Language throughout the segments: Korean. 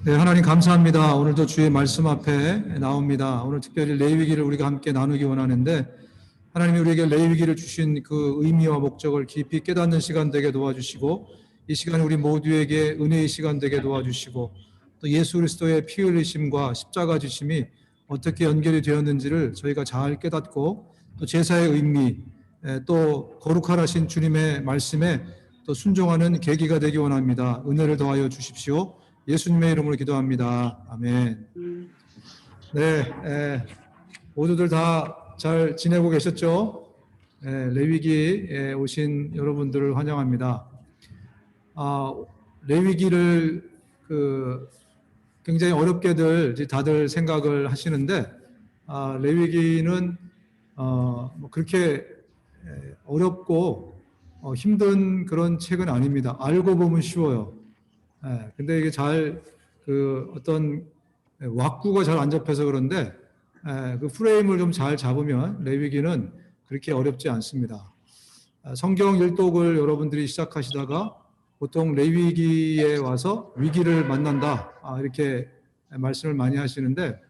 네, 하나님 감사합니다. 오늘도 주의 말씀 앞에 나옵니다. 오늘 특별히 레위기를 우리가 함께 나누기 원하는데 하나님이 우리에게 레위기를 주신 그 의미와 목적을 깊이 깨닫는 시간 되게 도와주시고 이 시간 우리 모두에게 은혜의 시간 되게 도와주시고 또 예수 그리스도의 피 흘리심과 십자가 지심이 어떻게 연결이 되었는지를 저희가 잘 깨닫고 또 제사의 의미 또 거룩하신 주님의 말씀에 또 순종하는 계기가 되기 원합니다. 은혜를 더하여 주십시오. 예수님의 이름으로 기도합니다. 아멘. 네, 모두들 다 잘 지내고 계셨죠? 레위기에 오신 여러분들을 환영합니다. 레위기를 굉장히 어렵게들 다들 생각을 하시는데 레위기는 그렇게 어렵고 힘든 그런 책은 아닙니다. 알고 보면 쉬워요. 근데 이게 어떤 왁구가 잘 안 잡혀서 그런데 그 프레임을 좀 잘 잡으면 레위기는 그렇게 어렵지 않습니다. 성경 일독을 여러분들이 시작하시다가 보통 레위기에 와서 위기를 만난다 이렇게 말씀을 많이 하시는데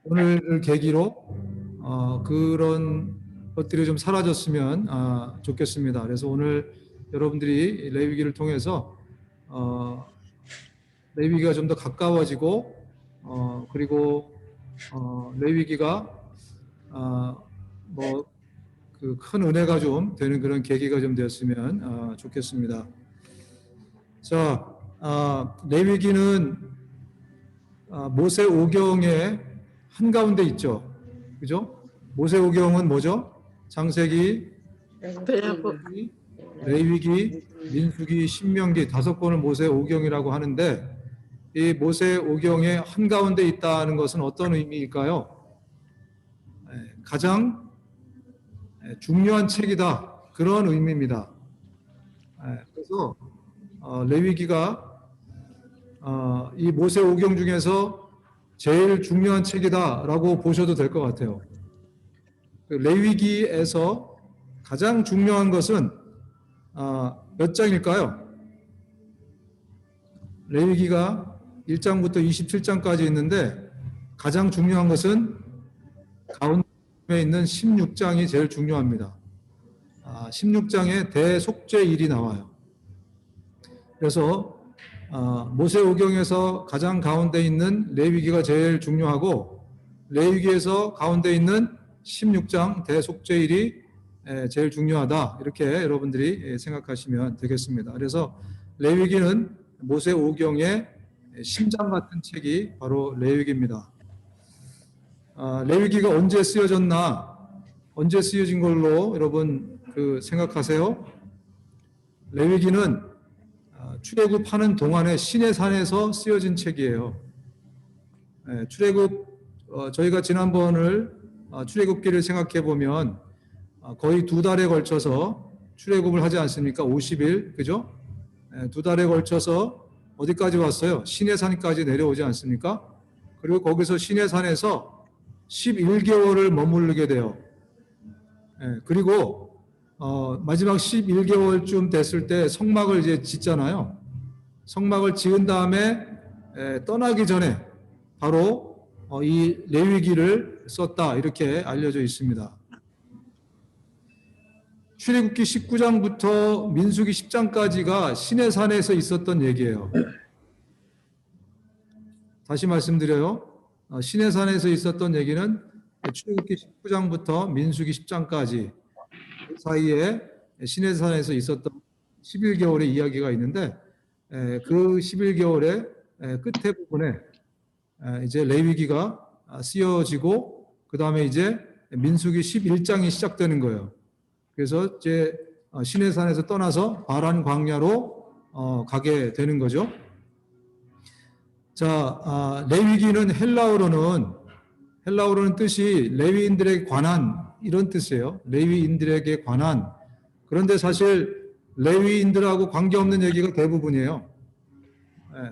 오늘을 계기로 그런 것들이 좀 사라졌으면 좋겠습니다. 그래서 오늘 여러분들이 레위기를 통해서 레위기가 좀 더 가까워지고 그리고 레위기가 큰 은혜가 좀 되는 그런 계기가 좀 되었으면 좋겠습니다. 자, 레위기는 모세 오경의 한가운데 있죠. 그죠? 모세 오경은 뭐죠? 창세기, 레위기, 민수기, 신명기 5권을 모세 오경이라고 하는데 이 모세 오경의 한가운데 있다는 것은 어떤 의미일까요? 가장 중요한 책이다. 그런 의미입니다. 그래서 레위기가 이 모세 오경 중에서 제일 중요한 책이다라고 보셔도 될 것 같아요. 레위기에서 가장 중요한 것은 몇 장일까요? 레위기가 1장부터 27장까지 있는데 가장 중요한 것은 가운데 있는 16장이 제일 중요합니다. 16장에 대속죄일이 나와요. 그래서 모세 오경에서 가장 가운데 있는 레위기가 제일 중요하고 레위기에서 가운데 있는 16장 대속죄일이 제일 중요하다. 이렇게 여러분들이 생각하시면 되겠습니다. 그래서 레위기는 모세 오경의 심장 같은 책이 바로 레위기입니다. 레위기가 언제 쓰여졌나? 언제 쓰여진 걸로 여러분 생각하세요? 레위기는 출애굽하는 동안에 시내산에서 쓰여진 책이에요. 저희가 지난번을 출애굽기를 생각해 보면 거의 2달에 걸쳐서 출애굽을 하지 않습니까? 50일, 그죠? 2달에 걸쳐서 어디까지 왔어요? 시내산까지 내려오지 않습니까? 그리고 거기서 시내산에서 11개월을 머무르게 돼요. 그리고 마지막 11개월쯤 됐을 때 성막을 이제 짓잖아요. 성막을 지은 다음에 떠나기 전에 바로 이 레위기를 썼다 이렇게 알려져 있습니다. 출애굽기 19장부터 민수기 10장까지가 시내산에서 있었던 얘기예요. 다시 말씀드려요. 시내산에서 있었던 얘기는 출애굽기 19장부터 민수기 10장까지 그 사이에 시내산에서 있었던 11개월의 이야기가 있는데 그 11개월의 끝에 부분에 이제 레위기가 쓰여지고 그 다음에 이제 민수기 11장이 시작되는 거예요. 그래서 이제 시내산에서 떠나서 바란 광야로 가게 되는 거죠. 자, 레위기는 헬라어로는 뜻이 레위인들에게 관한 이런 뜻이에요. 레위인들에게 관한. 그런데 사실 레위인들하고 관계없는 얘기가 대부분이에요.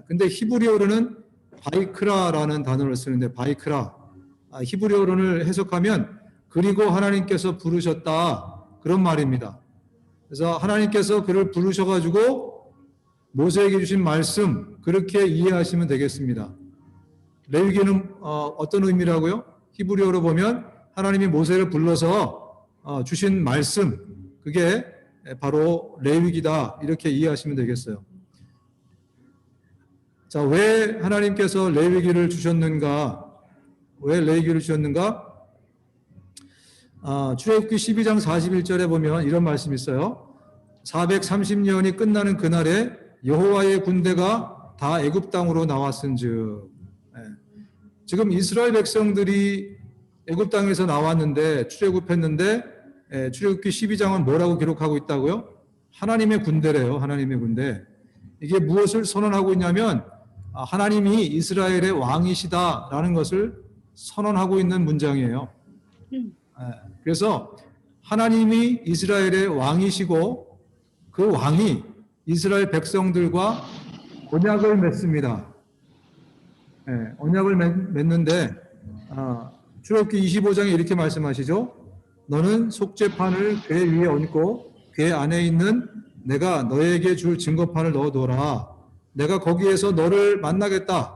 근데 히브리어로는 바이크라라는 단어를 쓰는데 바이크라. 히브리어로를 해석하면 그리고 하나님께서 부르셨다. 그런 말입니다. 그래서 하나님께서 그를 부르셔가지고 모세에게 주신 말씀 그렇게 이해하시면 되겠습니다. 레위기는 어떤 의미라고요? 히브리어로 보면 하나님이 모세를 불러서 주신 말씀 그게 바로 레위기다 이렇게 이해하시면 되겠어요. 자, 왜 하나님께서 레위기를 주셨는가? 왜 레위기를 주셨는가? 출애굽기 12장 41절에 보면 이런 말씀이 있어요. 430년이 끝나는 그날에 여호와의 군대가 다 애굽 땅으로 나왔은즉. 지금 이스라엘 백성들이 애굽 땅에서 나왔는데 출애굽했는데 출애굽기 12장은 뭐라고 기록하고 있다고요? 하나님의 군대래요. 하나님의 군대. 이게 무엇을 선언하고 있냐면 하나님이 이스라엘의 왕이시다라는 것을 선언하고 있는 문장이에요. 그래서 하나님이 이스라엘의 왕이시고 그 왕이 이스라엘 백성들과 언약을 맺습니다. 언약을 맺는데 출애굽기 25장에 이렇게 말씀하시죠. 너는 속죄판을 궤 위에 얹고 궤 안에 있는 내가 너에게 줄 증거판을 넣어둬라. 내가 거기에서 너를 만나겠다.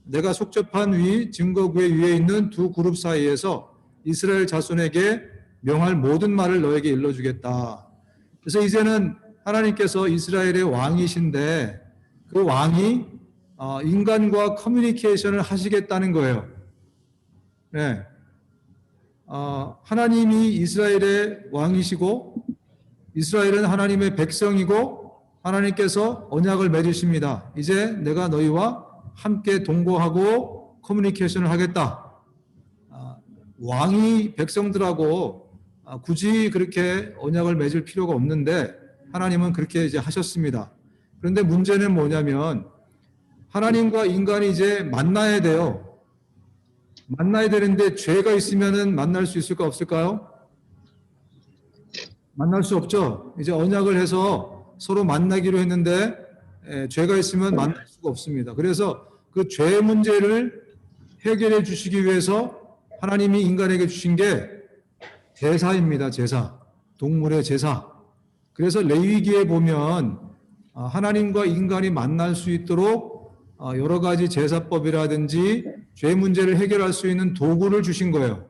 내가 속죄판 위 증거궤 위에 있는 두 그룹 사이에서 이스라엘 자손에게 명할 모든 말을 너에게 일러주겠다. 그래서 이제는 하나님께서 이스라엘의 왕이신데 그 왕이 인간과 커뮤니케이션을 하시겠다는 거예요. 네. 하나님이 이스라엘의 왕이시고 이스라엘은 하나님의 백성이고 하나님께서 언약을 맺으십니다. 이제 내가 너희와 함께 동거하고 커뮤니케이션을 하겠다. 왕이 백성들하고 굳이 그렇게 언약을 맺을 필요가 없는데 하나님은 그렇게 이제 하셨습니다. 그런데 문제는 뭐냐면 하나님과 인간이 이제 만나야 돼요. 만나야 되는데 죄가 있으면은 만날 수 있을까 없을까요? 만날 수 없죠. 이제 언약을 해서 서로 만나기로 했는데 죄가 있으면 만날 수가 없습니다. 그래서 그 죄 문제를 해결해 주시기 위해서 하나님이 인간에게 주신 게 제사입니다. 제사. 동물의 제사. 그래서 레위기에 보면 하나님과 인간이 만날 수 있도록 여러 가지 제사법이라든지 죄 문제를 해결할 수 있는 도구를 주신 거예요.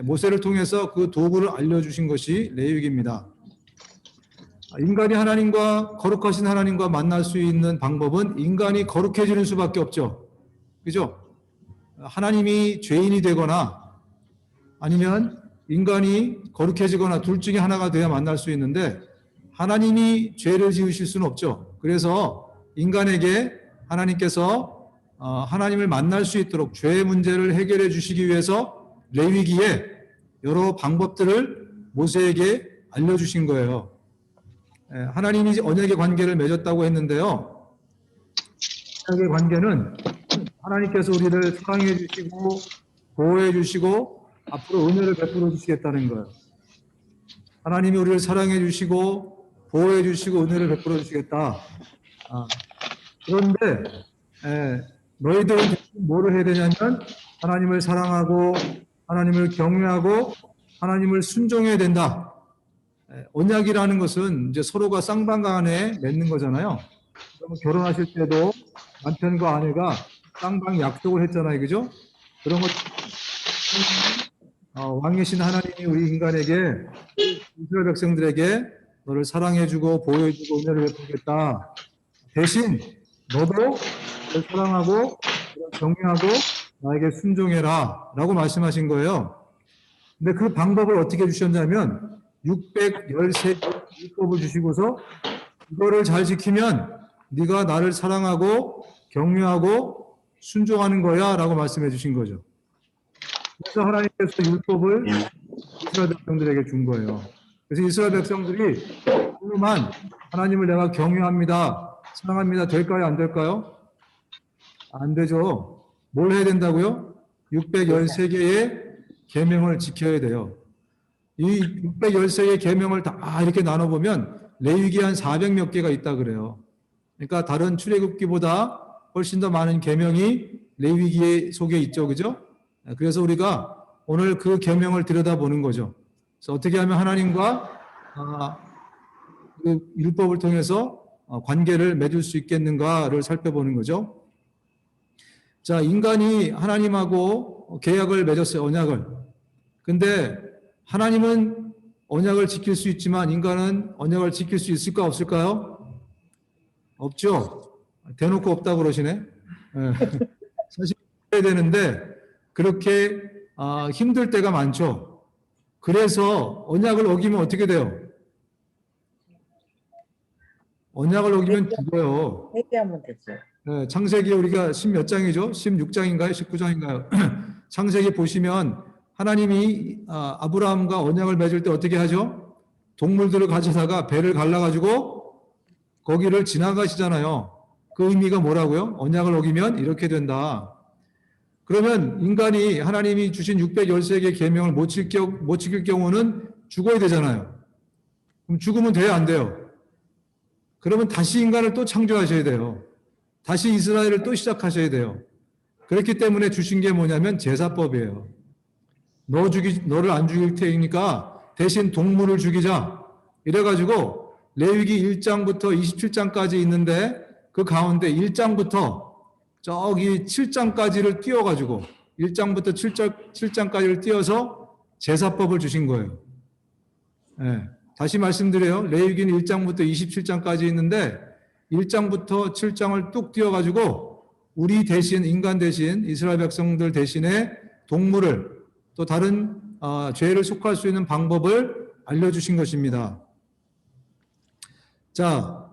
모세를 통해서 그 도구를 알려주신 것이 레위기입니다. 인간이 거룩하신 하나님과 만날 수 있는 방법은 인간이 거룩해지는 수밖에 없죠. 그죠? 하나님이 죄인이 되거나 아니면 인간이 거룩해지거나 둘 중에 하나가 돼야 만날 수 있는데 하나님이 죄를 지으실 수는 없죠. 그래서 인간에게 하나님께서 하나님을 만날 수 있도록 죄의 문제를 해결해 주시기 위해서 레위기에 여러 방법들을 모세에게 알려주신 거예요. 하나님이 언약의 관계를 맺었다고 했는데요. 언약의 관계는 하나님께서 우리를 사랑해 주시고 보호해 주시고 앞으로 은혜를 베풀어 주시겠다는 거예요. 하나님이 우리를 사랑해 주시고 보호해 주시고 은혜를 베풀어 주시겠다. 그런데 너희들은 뭐를 해야 되냐면 하나님을 사랑하고 하나님을 경외하고 하나님을 순종해야 된다. 언약이라는 것은 이제 서로가 쌍방간에 맺는 거잖아요. 그러면 결혼하실 때도 남편과 아내가 쌍방 약속을 했잖아요. 그죠? 그런 것 왕이신 하나님이 우리 인간에게 이스라엘 백성들에게 너를 사랑해주고 보호해주고 은혜를 베풀겠다. 대신 너도 너를 사랑하고 경외하고 나에게 순종해라 라고 말씀하신 거예요. 근데 그 방법을 어떻게 주셨냐면 613율법을 주시고서 이거를 잘 지키면 네가 나를 사랑하고 경외하고 순종하는 거야 라고 말씀해 주신 거죠. 그래서 하나님께서 율법을 이스라엘 백성들에게 준 거예요. 그래서 이스라엘 백성들이 오늘만 하나님을 내가 경외합니다, 사랑합니다 될까요? 안 될까요? 안 되죠. 뭘 해야 된다고요? 613개의 계명을 지켜야 돼요. 이 613개의 계명을 다 이렇게 나눠보면 레위기 한 400몇 개가 있다 그래요. 그러니까 다른 출애굽기보다 훨씬 더 많은 계명이 레위기 속에 있죠. 그죠? 그래서 우리가 오늘 그 계명을 들여다보는 거죠. 그래서 어떻게 하면 하나님과 아, 그 율법을 통해서 관계를 맺을 수 있겠는가를 살펴보는 거죠. 자, 인간이 하나님하고 계약을 맺었어요, 언약을. 근데 하나님은 언약을 지킬 수 있지만 인간은 언약을 지킬 수 있을까 없을까요? 없죠. 대놓고 없다고 그러시네. 예. 사실 해야 되는데 그렇게 힘들 때가 많죠. 그래서 언약을 어기면 어떻게 돼요? 언약을 어기면 죽어요. 회개하면 되죠. 예, 창세기 우리가 10몇 장이죠? 16장인가요? 19장인가요? 창세기 보시면 하나님이 아브라함과 언약을 맺을 때 어떻게 하죠? 동물들을 가져다가 배를 갈라가지고 거기를 지나가시잖아요. 그 의미가 뭐라고요? 언약을 어기면 이렇게 된다. 그러면 인간이 하나님이 주신 613개의 계명을 못 지킬 경우는 죽어야 되잖아요. 그럼 죽으면 돼요, 안 돼요? 그러면 다시 인간을 또 창조하셔야 돼요. 다시 이스라엘을 또 시작하셔야 돼요. 그렇기 때문에 주신 게 뭐냐면 제사법이에요. 너를 안 죽일 테니까 대신 동물을 죽이자. 이래가지고 레위기 1장부터 27장까지 있는데 그 가운데 1장부터 저기 7장까지를 띄워가지고 1장부터 7장까지를 띄워서 제사법을 주신 거예요. 네. 다시 말씀드려요. 레위기는 1장부터 27장까지 있는데 1장부터 7장을 뚝 띄워가지고 우리 대신, 인간 대신, 이스라엘 백성들 대신에 동물을 또 다른 죄를 속할 수 있는 방법을 알려주신 것입니다. 자,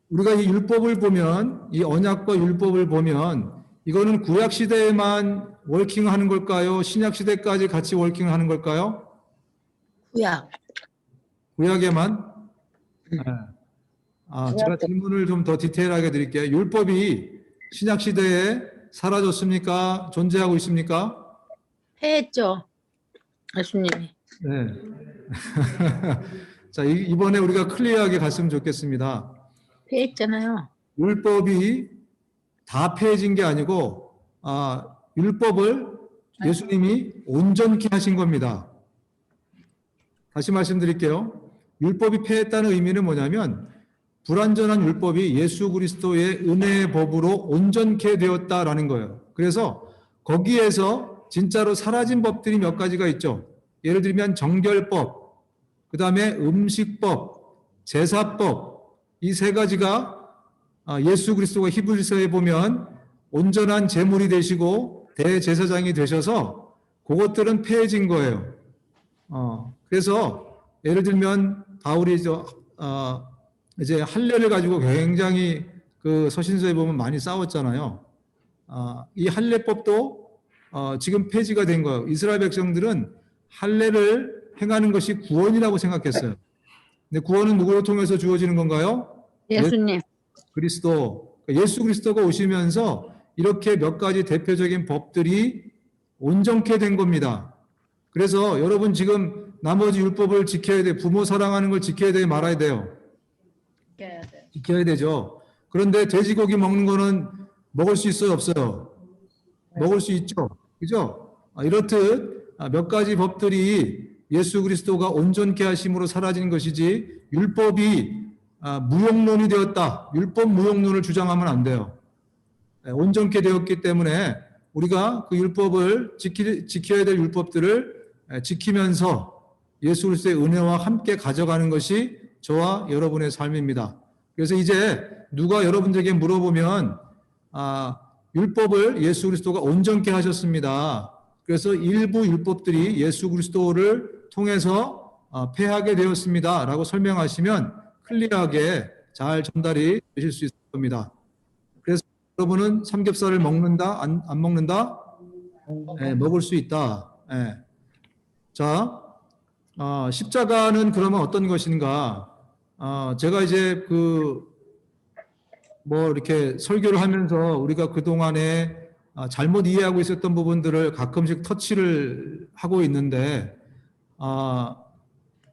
우리가 이 율법을 보면, 이 언약과 율법을 보면 이거는 구약 시대에만 워킹하는 걸까요? 신약 시대까지 같이 워킹하는 걸까요? 구약. 구약에만? 네. 제가 질문을 좀 더 디테일하게 드릴게요. 율법이 신약 시대에 사라졌습니까? 존재하고 있습니까? 폐했죠. 예수님이. 네. 자, 이번에 우리가 클리어하게 갔으면 좋겠습니다. 폐했잖아요. 율법이 다 폐해진 게 아니고, 율법을 예수님이 온전케 하신 겁니다. 다시 말씀드릴게요. 율법이 폐했다는 의미는 뭐냐면, 불완전한 율법이 예수 그리스도의 은혜의 법으로 온전케 되었다라는 거예요. 그래서 거기에서 진짜로 사라진 법들이 몇 가지가 있죠. 예를 들면 정결법, 그 다음에 음식법, 제사법, 이 세 가지가 예수 그리스도가 히브리서에 보면 온전한 제물이 되시고 대제사장이 되셔서 그것들은 폐해진 거예요. 그래서 예를 들면 바울이 이제 할례를 가지고 굉장히 그 서신서에 보면 많이 싸웠잖아요. 이 할례법도 지금 폐지가 된 거예요. 이스라엘 백성들은 할례를 행하는 것이 구원이라고 생각했어요. 근데 구원은 누구를 통해서 주어지는 건가요? 예수님. 그리스도. 예수 그리스도가 오시면서 이렇게 몇 가지 대표적인 법들이 온전케 된 겁니다. 그래서 여러분 지금 나머지 율법을 지켜야 돼. 부모 사랑하는 걸 지켜야 돼, 말아야 돼요. 지켜야 되죠. 그런데 돼지고기 먹는 거는 먹을 수 있어요, 없어요? 먹을 수 있죠. 그죠? 이렇듯 몇 가지 법들이 예수 그리스도가 온전케 하심으로 사라진 것이지 율법이 무용론이 되었다. 율법 무용론을 주장하면 안 돼요. 온전케 되었기 때문에 우리가 그 율법을 지켜야 될 율법들을 지키면서 예수 그리스도의 은혜와 함께 가져가는 것이 저와 여러분의 삶입니다. 그래서 이제 누가 여러분들에게 물어보면 율법을 예수 그리스도가 온전케 하셨습니다. 그래서 일부 율법들이 예수 그리스도를 통해서 폐하게 되었습니다. 라고 설명하시면 클리어하게 잘 전달이 되실 수 있을 겁니다. 그래서 여러분은 삼겹살을 먹는다? 안 먹는다? 네, 먹을 수 있다. 네. 자, 십자가는 그러면 어떤 것인가? 제가 이제 이렇게 설교를 하면서 우리가 그동안에 잘못 이해하고 있었던 부분들을 가끔씩 터치를 하고 있는데,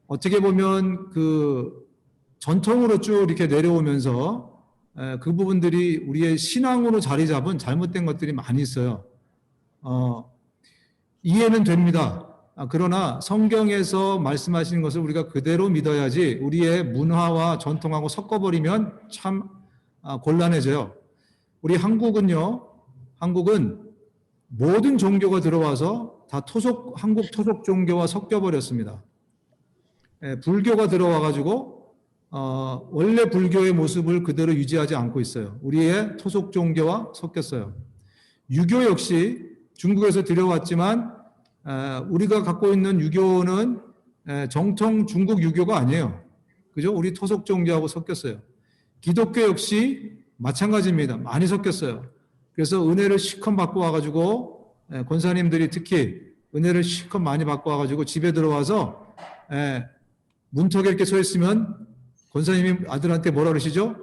어떻게 보면 전통으로 쭉 이렇게 내려오면서 그 부분들이 우리의 신앙으로 자리 잡은 잘못된 것들이 많이 있어요. 이해는 됩니다. 그러나 성경에서 말씀하시는 것을 우리가 그대로 믿어야지 우리의 문화와 전통하고 섞어버리면 참 곤란해져요. 우리 한국은 모든 종교가 들어와서 다 한국 토속 종교와 섞여버렸습니다. 불교가 들어와가지고 원래 불교의 모습을 그대로 유지하지 않고 있어요. 우리의 토속 종교와 섞였어요. 유교 역시 중국에서 들여왔지만 우리가 갖고 있는 유교는 정통 중국 유교가 아니에요. 그죠? 우리 토속 종교하고 섞였어요. 기독교 역시 마찬가지입니다. 많이 섞였어요. 그래서 은혜를 실컷 받고 와가지고 권사님들이 특히 은혜를 실컷 많이 받고 와가지고 집에 들어와서 문턱에 이렇게 서 있으면 권사님이 아들한테 뭐라 그러시죠?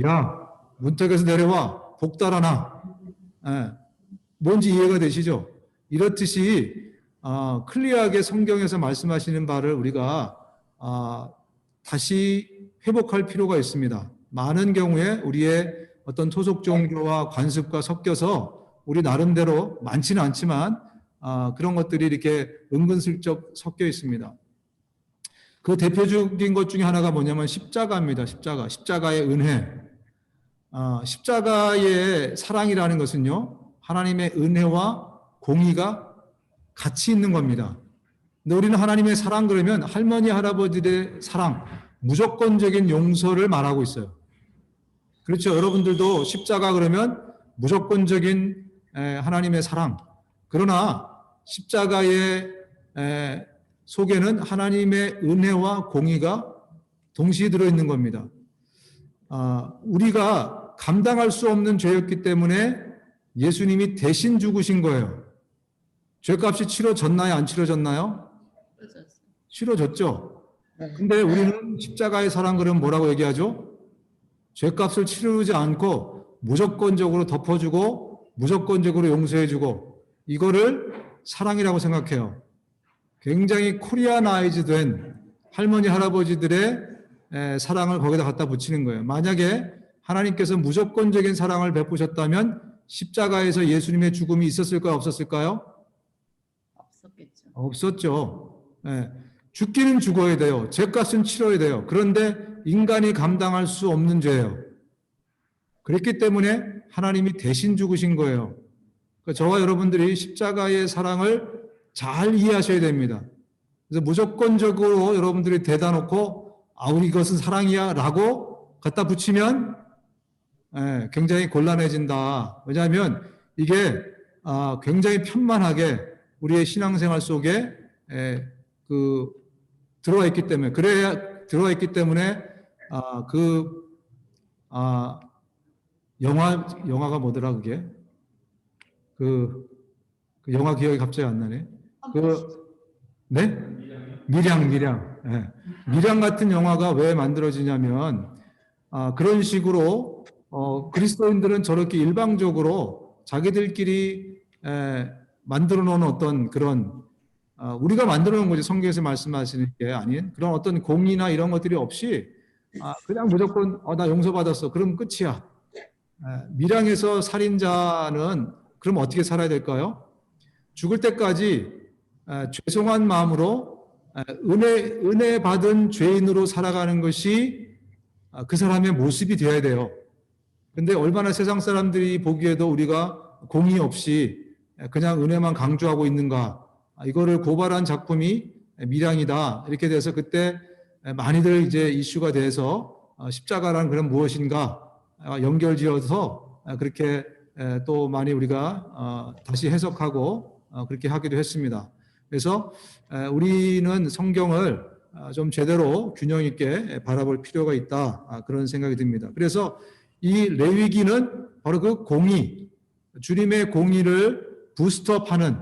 야, 문턱에서 내려와 복 달아나. 뭔지 이해가 되시죠? 이렇듯이 클리어하게 성경에서 말씀하시는 바를 우리가 다시 회복할 필요가 있습니다. 많은 경우에 우리의 어떤 토속 종교와 관습과 섞여서 우리 나름대로 많지는 않지만 그런 것들이 이렇게 은근슬쩍 섞여 있습니다. 그 대표적인 것 중에 하나가 뭐냐면 십자가입니다. 십자가의 은혜. 십자가의 사랑이라는 것은요, 하나님의 은혜와 공의가 같이 있는 겁니다. 근데 우리는 하나님의 사랑 그러면 할머니, 할아버지들의 사랑, 무조건적인 용서를 말하고 있어요. 그렇죠. 여러분들도 십자가 그러면 무조건적인 하나님의 사랑. 그러나 십자가의 속에는 하나님의 은혜와 공의가 동시에 들어있는 겁니다. 우리가 감당할 수 없는 죄였기 때문에 예수님이 대신 죽으신 거예요. 죄값이 치러졌나요? 안 치러졌나요? 치러졌죠. 근데 우리는 십자가의 사랑 그러면 뭐라고 얘기하죠? 죄값을 치르지 않고 무조건적으로 덮어주고 무조건적으로 용서해주고 이거를 사랑이라고 생각해요. 굉장히 코리아나이즈 된 할머니, 할아버지들의 사랑을 거기다 갖다 붙이는 거예요. 만약에 하나님께서 무조건적인 사랑을 베푸셨다면 십자가에서 예수님의 죽음이 있었을까요? 없었을까요? 없었겠죠. 없었죠. 죽기는 죽어야 돼요. 죄값은 치러야 돼요. 그런데 인간이 감당할 수 없는 죄예요. 그렇기 때문에 하나님이 대신 죽으신 거예요. 그러니까 저와 여러분들이 십자가의 사랑을 잘 이해하셔야 됩니다. 그래서 무조건적으로 여러분들이 대다 놓고 우리 이것은 사랑이야 라고 갖다 붙이면 굉장히 곤란해진다. 왜냐하면 이게 굉장히 편만하게 우리의 신앙생활 속에 들어와 있기 때문에 들어와 있기 때문에 영화가 뭐더라 그게 그 영화 기억이 갑자기 안 나네. 네? 밀양. 밀양 같은 영화가 왜 만들어지냐면 그런 식으로 그리스도인들은 저렇게 일방적으로 자기들끼리 만들어 놓은 어떤 그런 우리가 만들어 놓은 거지 성경에서 말씀하시는 게 아닌 그런 어떤 공의나 이런 것들이 없이 그냥 무조건 나 용서받았어. 그럼 끝이야. 밀양에서 살인자는 그럼 어떻게 살아야 될까요? 죽을 때까지 죄송한 마음으로 은혜 받은 죄인으로 살아가는 것이 그 사람의 모습이 되어야 돼요. 근데 얼마나 세상 사람들이 보기에도 우리가 공의 없이 그냥 은혜만 강조하고 있는가. 이거를 고발한 작품이 밀양이다. 이렇게 돼서 그때 많이들 이제 이슈가 돼서 십자가란 그런 무엇인가 연결지어서 그렇게 또 많이 우리가 다시 해석하고 그렇게 하기도 했습니다. 그래서 우리는 성경을 좀 제대로 균형 있게 바라볼 필요가 있다. 그런 생각이 듭니다. 그래서 이 레위기는 바로 그 공의, 주님의 공의를 부스트업하는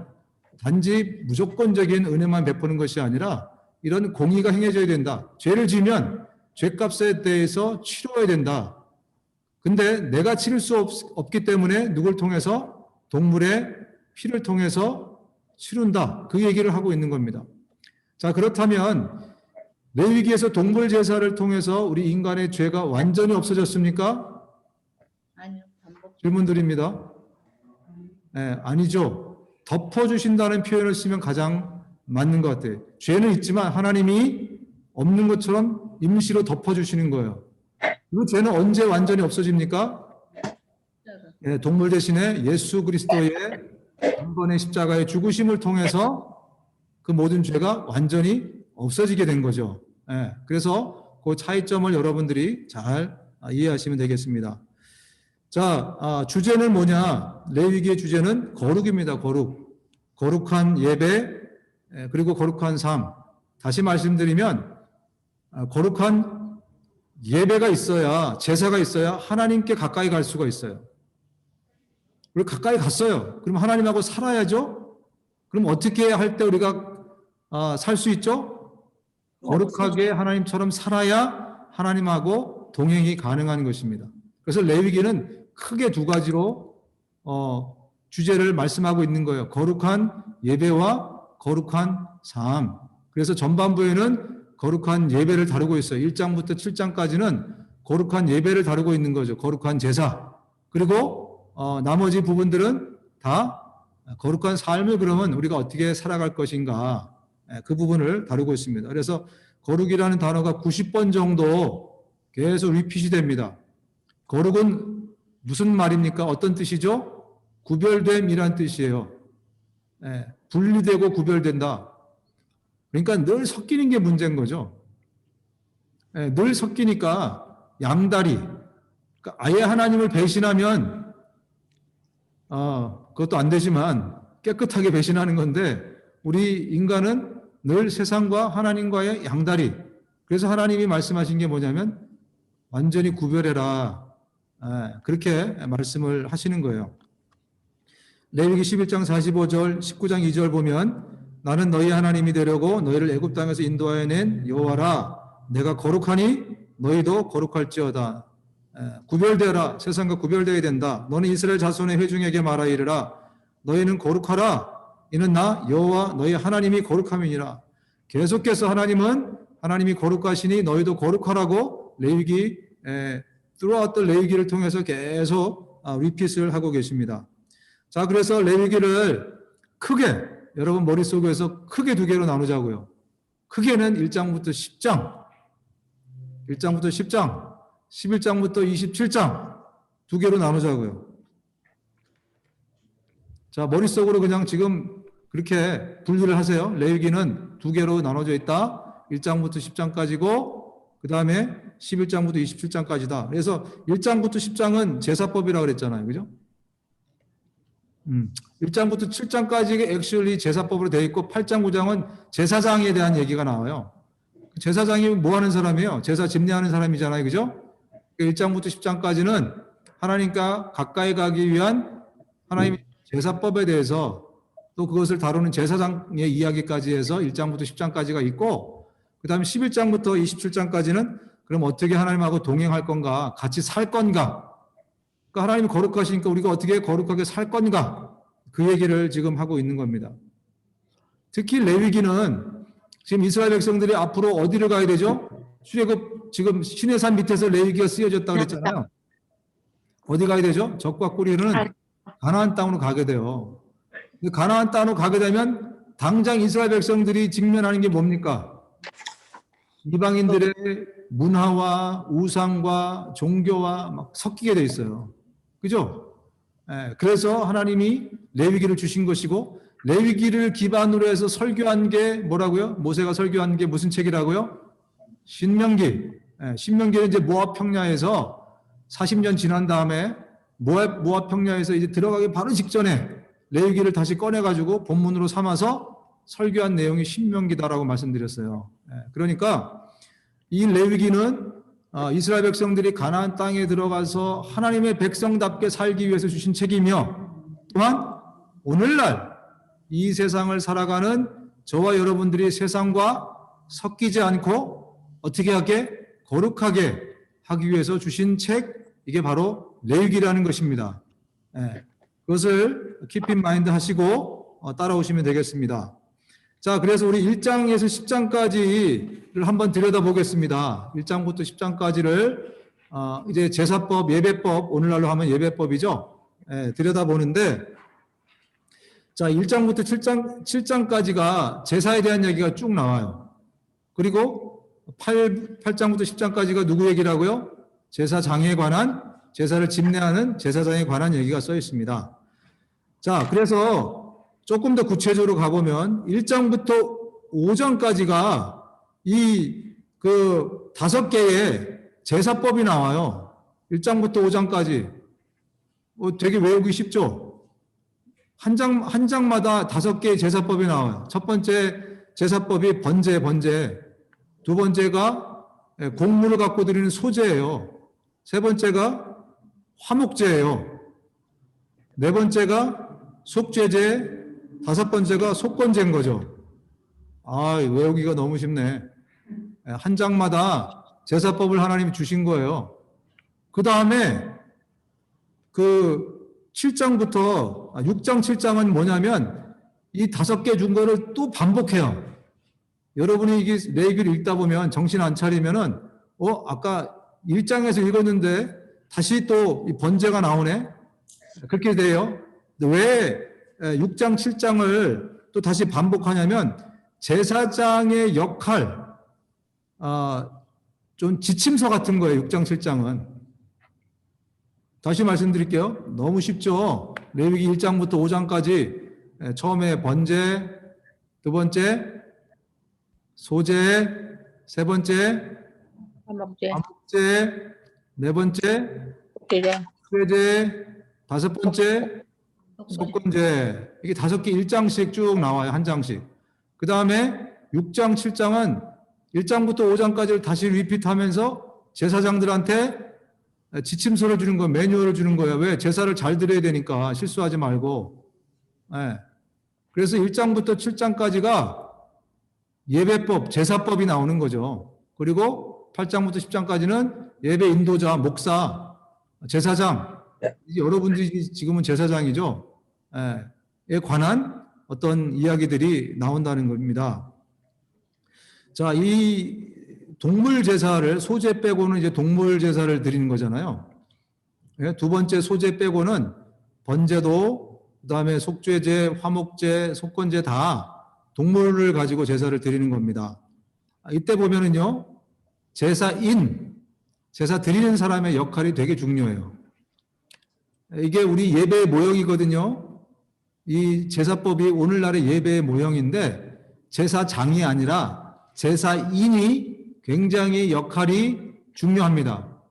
단지 무조건적인 은혜만 베푸는 것이 아니라 이런 공의가 행해져야 된다. 죄를 지으면 죄값에 대해서 치러야 된다. 근데 내가 치를 수 없기 때문에 누굴 통해서 동물의 피를 통해서 치른다. 그 얘기를 하고 있는 겁니다. 자, 그렇다면 레위기에서 동물 제사를 통해서 우리 인간의 죄가 완전히 없어졌습니까? 아니요. 반복. 질문 드립니다. 아니죠. 덮어주신다는 표현을 쓰면 가장 맞는 것 같아요. 죄는 있지만 하나님이 없는 것처럼 임시로 덮어주시는 거예요. 그 죄는 언제 완전히 없어집니까? 예, 동물 대신에 예수 그리스도의 단번의 십자가의 죽으심을 통해서 그 모든 죄가 완전히 없어지게 된 거죠. 예, 그래서 그 차이점을 여러분들이 잘 이해하시면 되겠습니다. 자, 주제는 뭐냐? 레위기의 주제는 거룩입니다. 거룩. 거룩한 예배, 그리고 거룩한 삶. 다시 말씀드리면, 거룩한 예배가 있어야, 제사가 있어야 하나님께 가까이 갈 수가 있어요. 우리 가까이 갔어요. 그럼 하나님하고 살아야죠? 그럼 어떻게 할 때 우리가 살 수 있죠? 거룩하게 하나님처럼 살아야 하나님하고 동행이 가능한 것입니다. 그래서 레위기는 크게 두 가지로 주제를 말씀하고 있는 거예요. 거룩한 예배와 거룩한 삶. 그래서 전반부에는 거룩한 예배를 다루고 있어요. 1장부터 7장까지는 거룩한 예배를 다루고 있는 거죠. 거룩한 제사. 그리고 나머지 부분들은 다 거룩한 삶을 그러면 우리가 어떻게 살아갈 것인가, 그 부분을 다루고 있습니다. 그래서 거룩이라는 단어가 90번 정도 계속 리핏이 됩니다. 거룩은 무슨 말입니까? 어떤 뜻이죠? 구별됨이란 뜻이에요. 분리되고 구별된다. 그러니까 늘 섞이는 게 문제인 거죠. 늘 섞이니까 양다리. 그러니까 아예 하나님을 배신하면 그것도 안 되지만 깨끗하게 배신하는 건데, 우리 인간은 늘 세상과 하나님과의 양다리. 그래서 하나님이 말씀하신 게 뭐냐면 완전히 구별해라. 그렇게 말씀을 하시는 거예요. 레위기 11장 45절, 19장 2절 보면 나는 너희 하나님이 되려고 너희를 애굽 땅에서 인도하여 낸 여호와라. 내가 거룩하니 너희도 거룩할지어다. 구별되어라. 세상과 구별되어야 된다. 너는 이스라엘 자손의 회중에게 말하 이르라. 너희는 거룩하라. 이는 나 여호와 너희 하나님이 거룩함이니라. 계속해서 하나님이 거룩하시니 너희도 거룩하라고 레위기 throughout the 레위기를 통해서 계속 리핏을 하고 계십니다. 자, 그래서 레위기를 크게 여러분 머릿속에서 크게 두 개로 나누자고요. 크게는 1장부터 10장, 1장부터 10장, 11장부터 27장 두 개로 나누자고요. 자, 머릿속으로 그냥 지금 그렇게 분류를 하세요. 레위기는 두 개로 나눠져 있다. 1장부터 10장까지고 그 다음에 11장부터 27장까지다. 그래서 1장부터 10장은 제사법이라고 그랬잖아요. 그죠? 1장부터 7장까지 액츄얼리 제사법으로 되어 있고 8장, 9장은 제사장에 대한 얘기가 나와요. 제사장이 뭐 하는 사람이에요? 제사 집례하는 사람이잖아요. 그죠? 1장부터 10장까지는 하나님과 가까이 가기 위한 하나님의 제사법에 대해서 또 그것을 다루는 제사장의 이야기까지 해서 1장부터 10장까지가 있고, 그 다음에 11장부터 27장까지는 그럼 어떻게 하나님하고 동행할 건가, 같이 살 건가, 그러니까 하나님이 거룩하시니까 우리가 어떻게 거룩하게 살 건가, 그 얘기를 지금 하고 있는 겁니다. 특히 레위기는 지금 이스라엘 백성들이 앞으로 어디를 가야 되죠? 출애굽 지금 시내산 밑에서 레위기가 쓰여졌다고 그랬잖아요. 어디 가야 되죠? 적과 꾸리는 가나안 땅으로 가게 돼요. 가나안 땅으로 가게 되면 당장 이스라엘 백성들이 직면하는 게 뭡니까? 이방인들의 문화와 우상과 종교와 막 섞이게 돼 있어요. 그죠? 그래서 하나님이 레위기를 주신 것이고, 레위기를 기반으로 해서 설교한 게 뭐라고요? 모세가 설교한 게 무슨 책이라고요? 신명기. 신명기는 이제 모압 평야에서 40년 지난 다음에 모압 평야에서 이제 들어가기 바로 직전에 레위기를 다시 꺼내가지고 본문으로 삼아서 설교한 내용이 신명기다라고 말씀드렸어요. 그러니까 이 레위기는 이스라엘 백성들이 가나안 땅에 들어가서 하나님의 백성답게 살기 위해서 주신 책이며, 또한 오늘날 이 세상을 살아가는 저와 여러분들이 세상과 섞이지 않고 어떻게 하게 거룩하게 하기 위해서 주신 책, 이게 바로 레위기라는 것입니다. 그것을 keep in mind 하시고 따라오시면 되겠습니다. 자, 그래서 우리 1장에서 10장까지를 한번 들여다보겠습니다. 1장부터 10장까지를 이제 제사법, 예배법, 오늘날로 하면 예배법이죠. 들여다보는데, 자, 1장부터 7장까지가 제사에 대한 얘기가 쭉 나와요. 그리고 8장부터 10장까지가 누구 얘기라고요? 제사장에 관한, 제사를 집례하는 제사장에 관한 얘기가 써 있습니다. 자, 그래서 조금 더 구체적으로 가보면 1장부터 5장까지가 그 5개의 제사법이 나와요. 1장부터 5장까지. 되게 외우기 쉽죠? 한 장마다 5개의 제사법이 나와요. 첫 번째 제사법이 번제. 두 번째가 곡물을 갖고 드리는 소제예요. 세 번째가 화목제예요. 네 번째가 속죄제, 다섯 번째가 속건제인 거죠. 외우기가 너무 쉽네. 한 장마다 제사법을 하나님이 주신 거예요. 그 다음에 그 7장부터 6장, 7장은 뭐냐면 이 5개 준 거를 또 반복해요. 여러분이 이게 레위기를 읽다 보면 정신 안 차리면은 아까 1장에서 읽었는데 다시 또 이 번제가 나오네. 그렇게 돼요. 왜 6장, 7장을 또 다시 반복하냐면 제사장의 역할, 좀 지침서 같은 거예요. 6장, 7장은. 다시 말씀드릴게요. 너무 쉽죠? 레위기 1장부터 5장까지 처음에 번제, 두 번째 소제, 세 번째 화목제, 네 번째 속죄제, 다섯 번째 속건제. 이게 5개 1장씩 쭉 나와요. 한 장씩. 그 다음에 6장, 7장은 1장부터 5장까지를 다시 리피트하면서 제사장들한테 지침서를 주는 거예요. 매뉴얼을 주는 거예요. 왜? 제사를 잘 드려야 되니까 실수하지 말고. 그래서 1장부터 7장까지가 예배법, 제사법이 나오는 거죠. 그리고 8장부터 10장까지는 예배 인도자, 목사, 제사장, 여러분들이 지금은 제사장이죠. 에 관한 어떤 이야기들이 나온다는 겁니다. 자, 이 동물 제사를, 소제 빼고는 이제 동물 제사를 드리는 거잖아요. 두 번째 소제 빼고는 번제도, 그 다음에 속죄제, 화목제, 속건제 다 동물을 가지고 제사를 드리는 겁니다. 이때 보면은요, 제사인, 제사 드리는 사람의 역할이 되게 중요해요. 이게 우리 예배의 모형이거든요. 이 제사법이 오늘날의 예배의 모형인데 제사장이 아니라 제사인이 굉장히 역할이 중요합니다.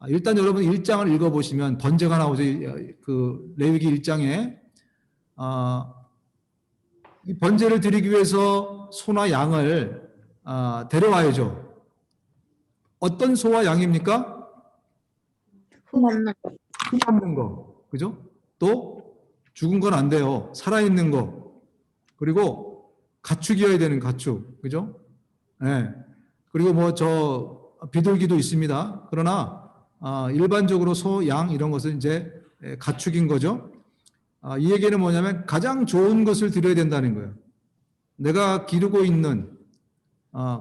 일단 여러분 1장을 읽어보시면 번제가 나오죠. 그 레위기 1장에 이 번제를 드리기 위해서 소나 양을 데려와야죠. 어떤 소와 양입니까? 흠없는 거. 그죠? 또 죽은 건 안 돼요. 살아있는 거. 그리고 가축이어야 되는 가축. 그죠? 네. 그리고 비둘기도 있습니다. 그러나 일반적으로 소, 양 이런 것은 이제 가축인 거죠. 이 얘기는 뭐냐면 가장 좋은 것을 드려야 된다는 거예요. 내가 기르고 있는,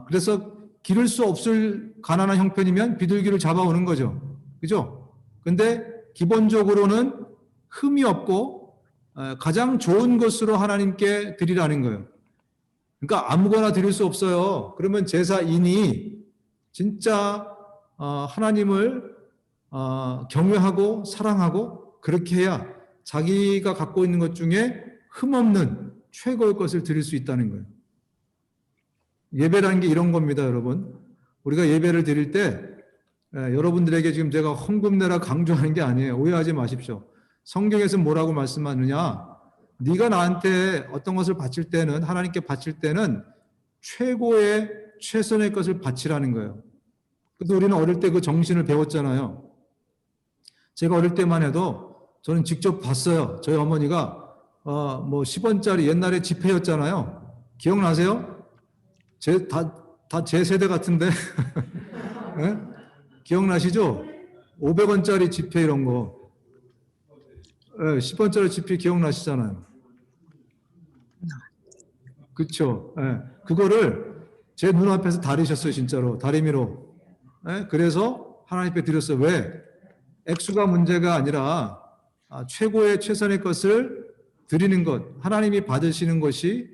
그래서 기를 수 없을 가난한 형편이면 비둘기를 잡아오는 거죠. 그죠? 근데 기본적으로는 흠이 없고 가장 좋은 것으로 하나님께 드리라는 거예요. 그러니까 아무거나 드릴 수 없어요. 그러면 제사인이 진짜 하나님을 경외하고 사랑하고 그렇게 해야 자기가 갖고 있는 것 중에 흠없는 최고의 것을 드릴 수 있다는 거예요. 예배라는 게 이런 겁니다, 여러분. 우리가 예배를 드릴 때 여러분들에게 지금 제가 헌금 내라 강조하는 게 아니에요. 오해하지 마십시오. 성경에서 뭐라고 말씀하느냐? 네가 나한테 어떤 것을 바칠 때는, 하나님께 바칠 때는 최고의 최선의 것을 바치라는 거예요. 그래서 우리는 어릴 때 그 정신을 배웠잖아요. 제가 어릴 때만 해도 저는 직접 봤어요. 저희 어머니가 10원짜리 옛날에 지폐였잖아요. 기억나세요? 다 제 세대 같은데. 네? 기억나시죠? 500원짜리 지폐 이런 거. 네, 10원짜리 지폐 기억나시잖아요. 그렇죠. 네. 그거를 제 눈앞에서 다리셨어요. 진짜로. 다리미로. 네? 그래서 하나님께 드렸어요. 왜? 액수가 문제가 아니라 최고의 최선의 것을 드리는 것, 하나님이 받으시는 것이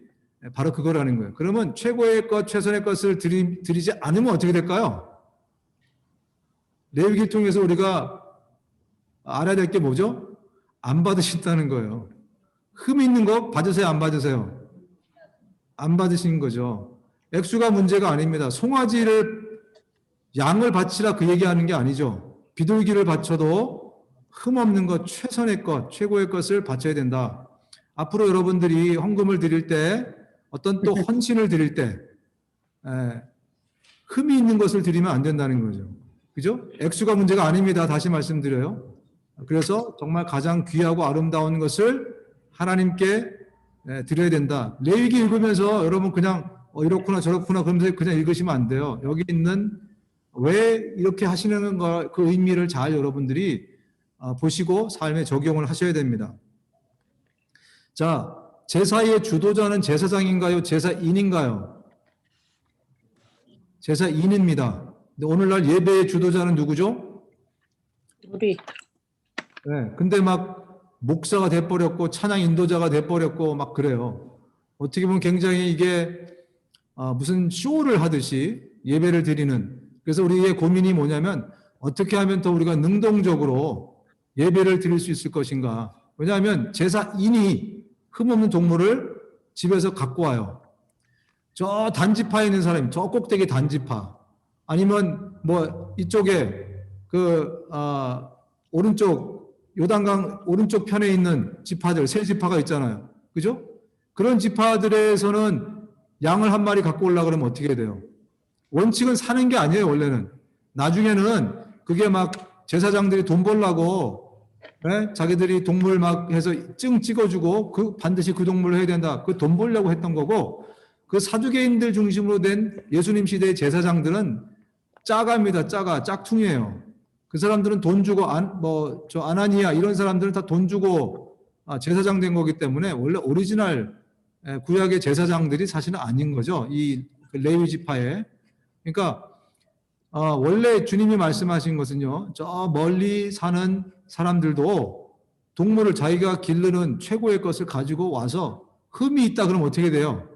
바로 그거라는 거예요. 그러면 최고의 것, 최선의 것을 드리지 않으면 어떻게 될까요? 레위기를 통해서 우리가 알아야 될 게 뭐죠? 안 받으신다는 거예요. 흠 있는 거 받으세요, 안 받으세요? 안 받으신 거죠. 액수가 문제가 아닙니다. 송아지를 양을 바치라 그 얘기하는 게 아니죠. 비둘기를 바쳐도 흠 없는 것, 최선의 것, 최고의 것을 바쳐야 된다. 앞으로 여러분들이 헌금을 드릴 때, 어떤 또 헌신을 드릴 때 흠이 있는 것을 드리면 안 된다는 거죠. 그죠? 액수가 문제가 아닙니다. 다시 말씀드려요. 그래서 정말 가장 귀하고 아름다운 것을 하나님께 드려야 된다. 레위기 읽으면서 여러분 그냥 이렇구나 저렇구나 그러면서 그냥 읽으시면 안 돼요. 여기 있는 왜 이렇게 하시는 거, 그 의미를 잘 여러분들이 보시고 삶에 적용을 하셔야 됩니다. 자, 제사의 주도자는 제사장인가요? 제사인인가요? 제사인입니다. 오늘날 예배의 주도자는 누구죠? 우리. 네, 근데 막 목사가 돼버렸고 찬양 인도자가 돼버렸고 막 그래요. 어떻게 보면 굉장히 이게 무슨 쇼를 하듯이 예배를 드리는, 그래서 우리의 고민이 뭐냐면 어떻게 하면 더 우리가 능동적으로 예배를 드릴 수 있을 것인가. 왜냐하면 제사인이 흠없는 동물을 집에서 갖고 와요. 저 단지파에 있는 사람이, 저 꼭대기 단지파, 아니면 뭐 이쪽에 오른쪽 요단강 오른쪽 편에 있는 지파들, 세 지파가 있잖아요. 그죠? 그런 지파들에서는 양을 한 마리 갖고 오려고 그러면 어떻게 돼요? 원칙은 사는 게 아니에요, 원래는. 나중에는 그게 막 제사장들이 돈 벌라고 자기들이 동물 막 해서 증 찍어주고 반드시 그 동물을 해야 된다. 그 돈 벌려고 했던 거고, 그 사두개인들 중심으로 된 예수님 시대의 제사장들은 짜갑니다. 짝퉁이에요. 그 사람들은 돈 주고 아나니아 이런 사람들은 다 돈 주고 제사장 된 거기 때문에 원래 오리지널 구약의 제사장들이 사실은 아닌 거죠. 이 레위 지파에. 그러니까 원래 주님이 말씀하신 것은요, 저 멀리 사는 사람들도 동물을 자기가 기르는 최고의 것을 가지고 와서 흠이 있다 그러면 어떻게 돼요?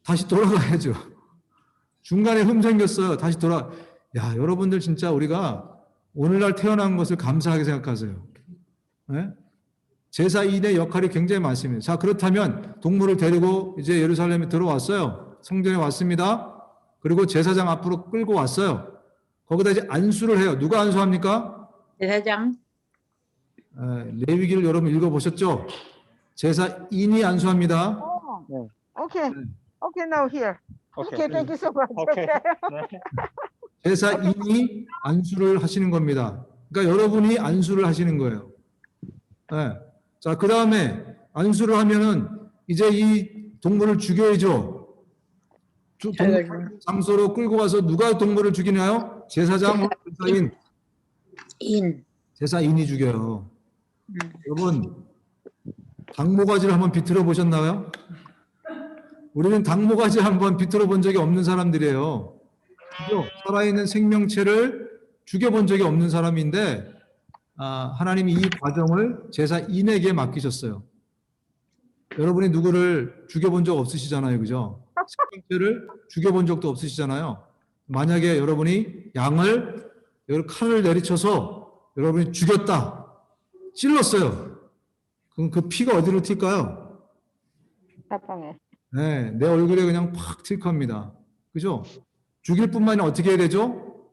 다시 돌아가야죠. 중간에 흠 생겼어요. 다시 야, 여러분들 진짜 우리가 오늘날 태어난 것을 감사하게 생각하세요. 네? 제사인의 역할이 굉장히 많습니다. 자, 그렇다면 동물을 데리고 이제 예루살렘에 들어왔어요. 성전에 왔습니다. 그리고 제사장 앞으로 끌고 왔어요. 거기다 이제 안수를 해요. 누가 안수합니까? 제사장. 레위기를 여러분 읽어보셨죠? 제사인이 안수합니다. Oh, okay. Okay, now here. Okay, thank you so much. Okay. 제사인이 안수를 하시는 겁니다. 그러니까 여러분이 안수를 하시는 거예요. 네. 자, 그 다음에 안수를 하면은 이제 이 동물을 죽여야죠. 장소로 끌고 가서 누가 동물을 죽이나요? 제사장, 제사인. 제사인이 죽여요. 여러분, 닭모가지를 한번 비틀어 보셨나요? 우리는 닭모가지 한번 비틀어 본 적이 없는 사람들이에요. 그죠? 살아있는 생명체를 죽여본 적이 없는 사람인데 하나님이 이 과정을 제사인에게 맡기셨어요. 여러분이 누구를 죽여본 적 없으시잖아요. 그죠? 생명체를 죽여본 적도 없으시잖아요. 만약에 여러분이 양을 칼을 내리쳐서 여러분이 죽였다. 찔렀어요. 그럼 그 피가 어디로 튈까요? 사방에. 네, 내 얼굴에 그냥 팍 튈 겁니다. 그죠? 죽일 뿐만 아니라 어떻게 해야 되죠?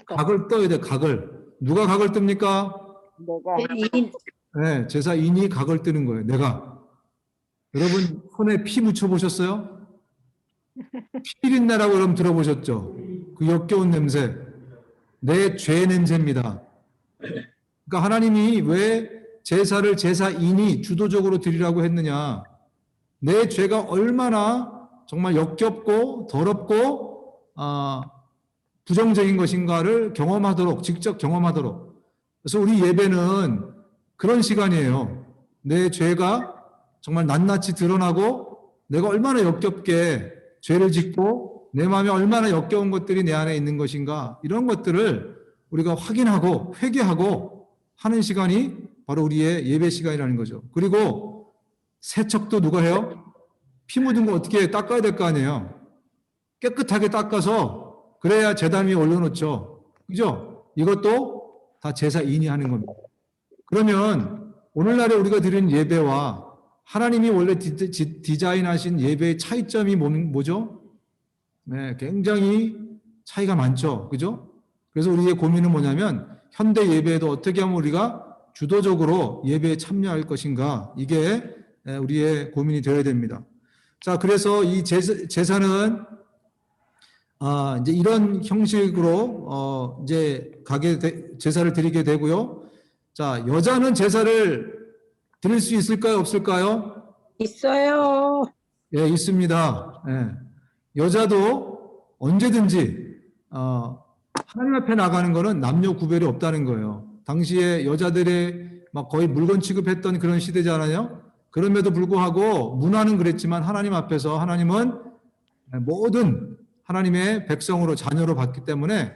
각을 떠야 돼, 각을. 누가 각을 뜹니까? 네, 제사인이 각을 뜨는 거예요, 내가. 여러분, 손에 피 묻혀보셨어요? 피린내라고 여러분 들어보셨죠? 그 역겨운 냄새. 내 죄 냄새입니다. 그러니까 하나님이 왜 제사를 제사인이 주도적으로 드리라고 했느냐? 내 죄가 얼마나 정말 역겹고 더럽고 부정적인 것인가를 경험하도록, 직접 경험하도록. 그래서 우리 예배는 그런 시간이에요. 내 죄가 정말 낱낱이 드러나고 내가 얼마나 역겹게 죄를 짓고 내 마음에 얼마나 역겨운 것들이 내 안에 있는 것인가, 이런 것들을 우리가 확인하고 회개하고 하는 시간이 바로 우리의 예배 시간이라는 거죠. 그리고 세척도 누가 해요? 피 묻은 거 어떻게 닦아야 될 거 아니에요. 깨끗하게 닦아서 그래야 제단 위에 올려놓죠. 그죠? 이것도 다 제사인이 하는 겁니다. 그러면 오늘날에 우리가 드리는 예배와 하나님이 원래 디자인하신 예배의 차이점이 뭐죠? 네, 굉장히 차이가 많죠. 그죠? 그래서 우리의 고민은 뭐냐면 현대 예배에도 어떻게 하면 우리가 주도적으로 예배에 참여할 것인가, 이게 우리의 고민이 되어야 됩니다. 자, 그래서 이 제사는 이제 이런 형식으로 이제 제사를 드리게 되고요. 자, 여자는 제사를 드릴 수 있을까요, 없을까요? 있어요. 예, 있습니다. 예. 여자도 언제든지 하나님 앞에 나가는 거는 남녀 구별이 없다는 거예요. 당시에 여자들의 막 거의 물건 취급했던 그런 시대잖아요. 그럼에도 불구하고 문화는 그랬지만 하나님 앞에서 하나님은 모든 하나님의 백성으로 자녀로 봤기 때문에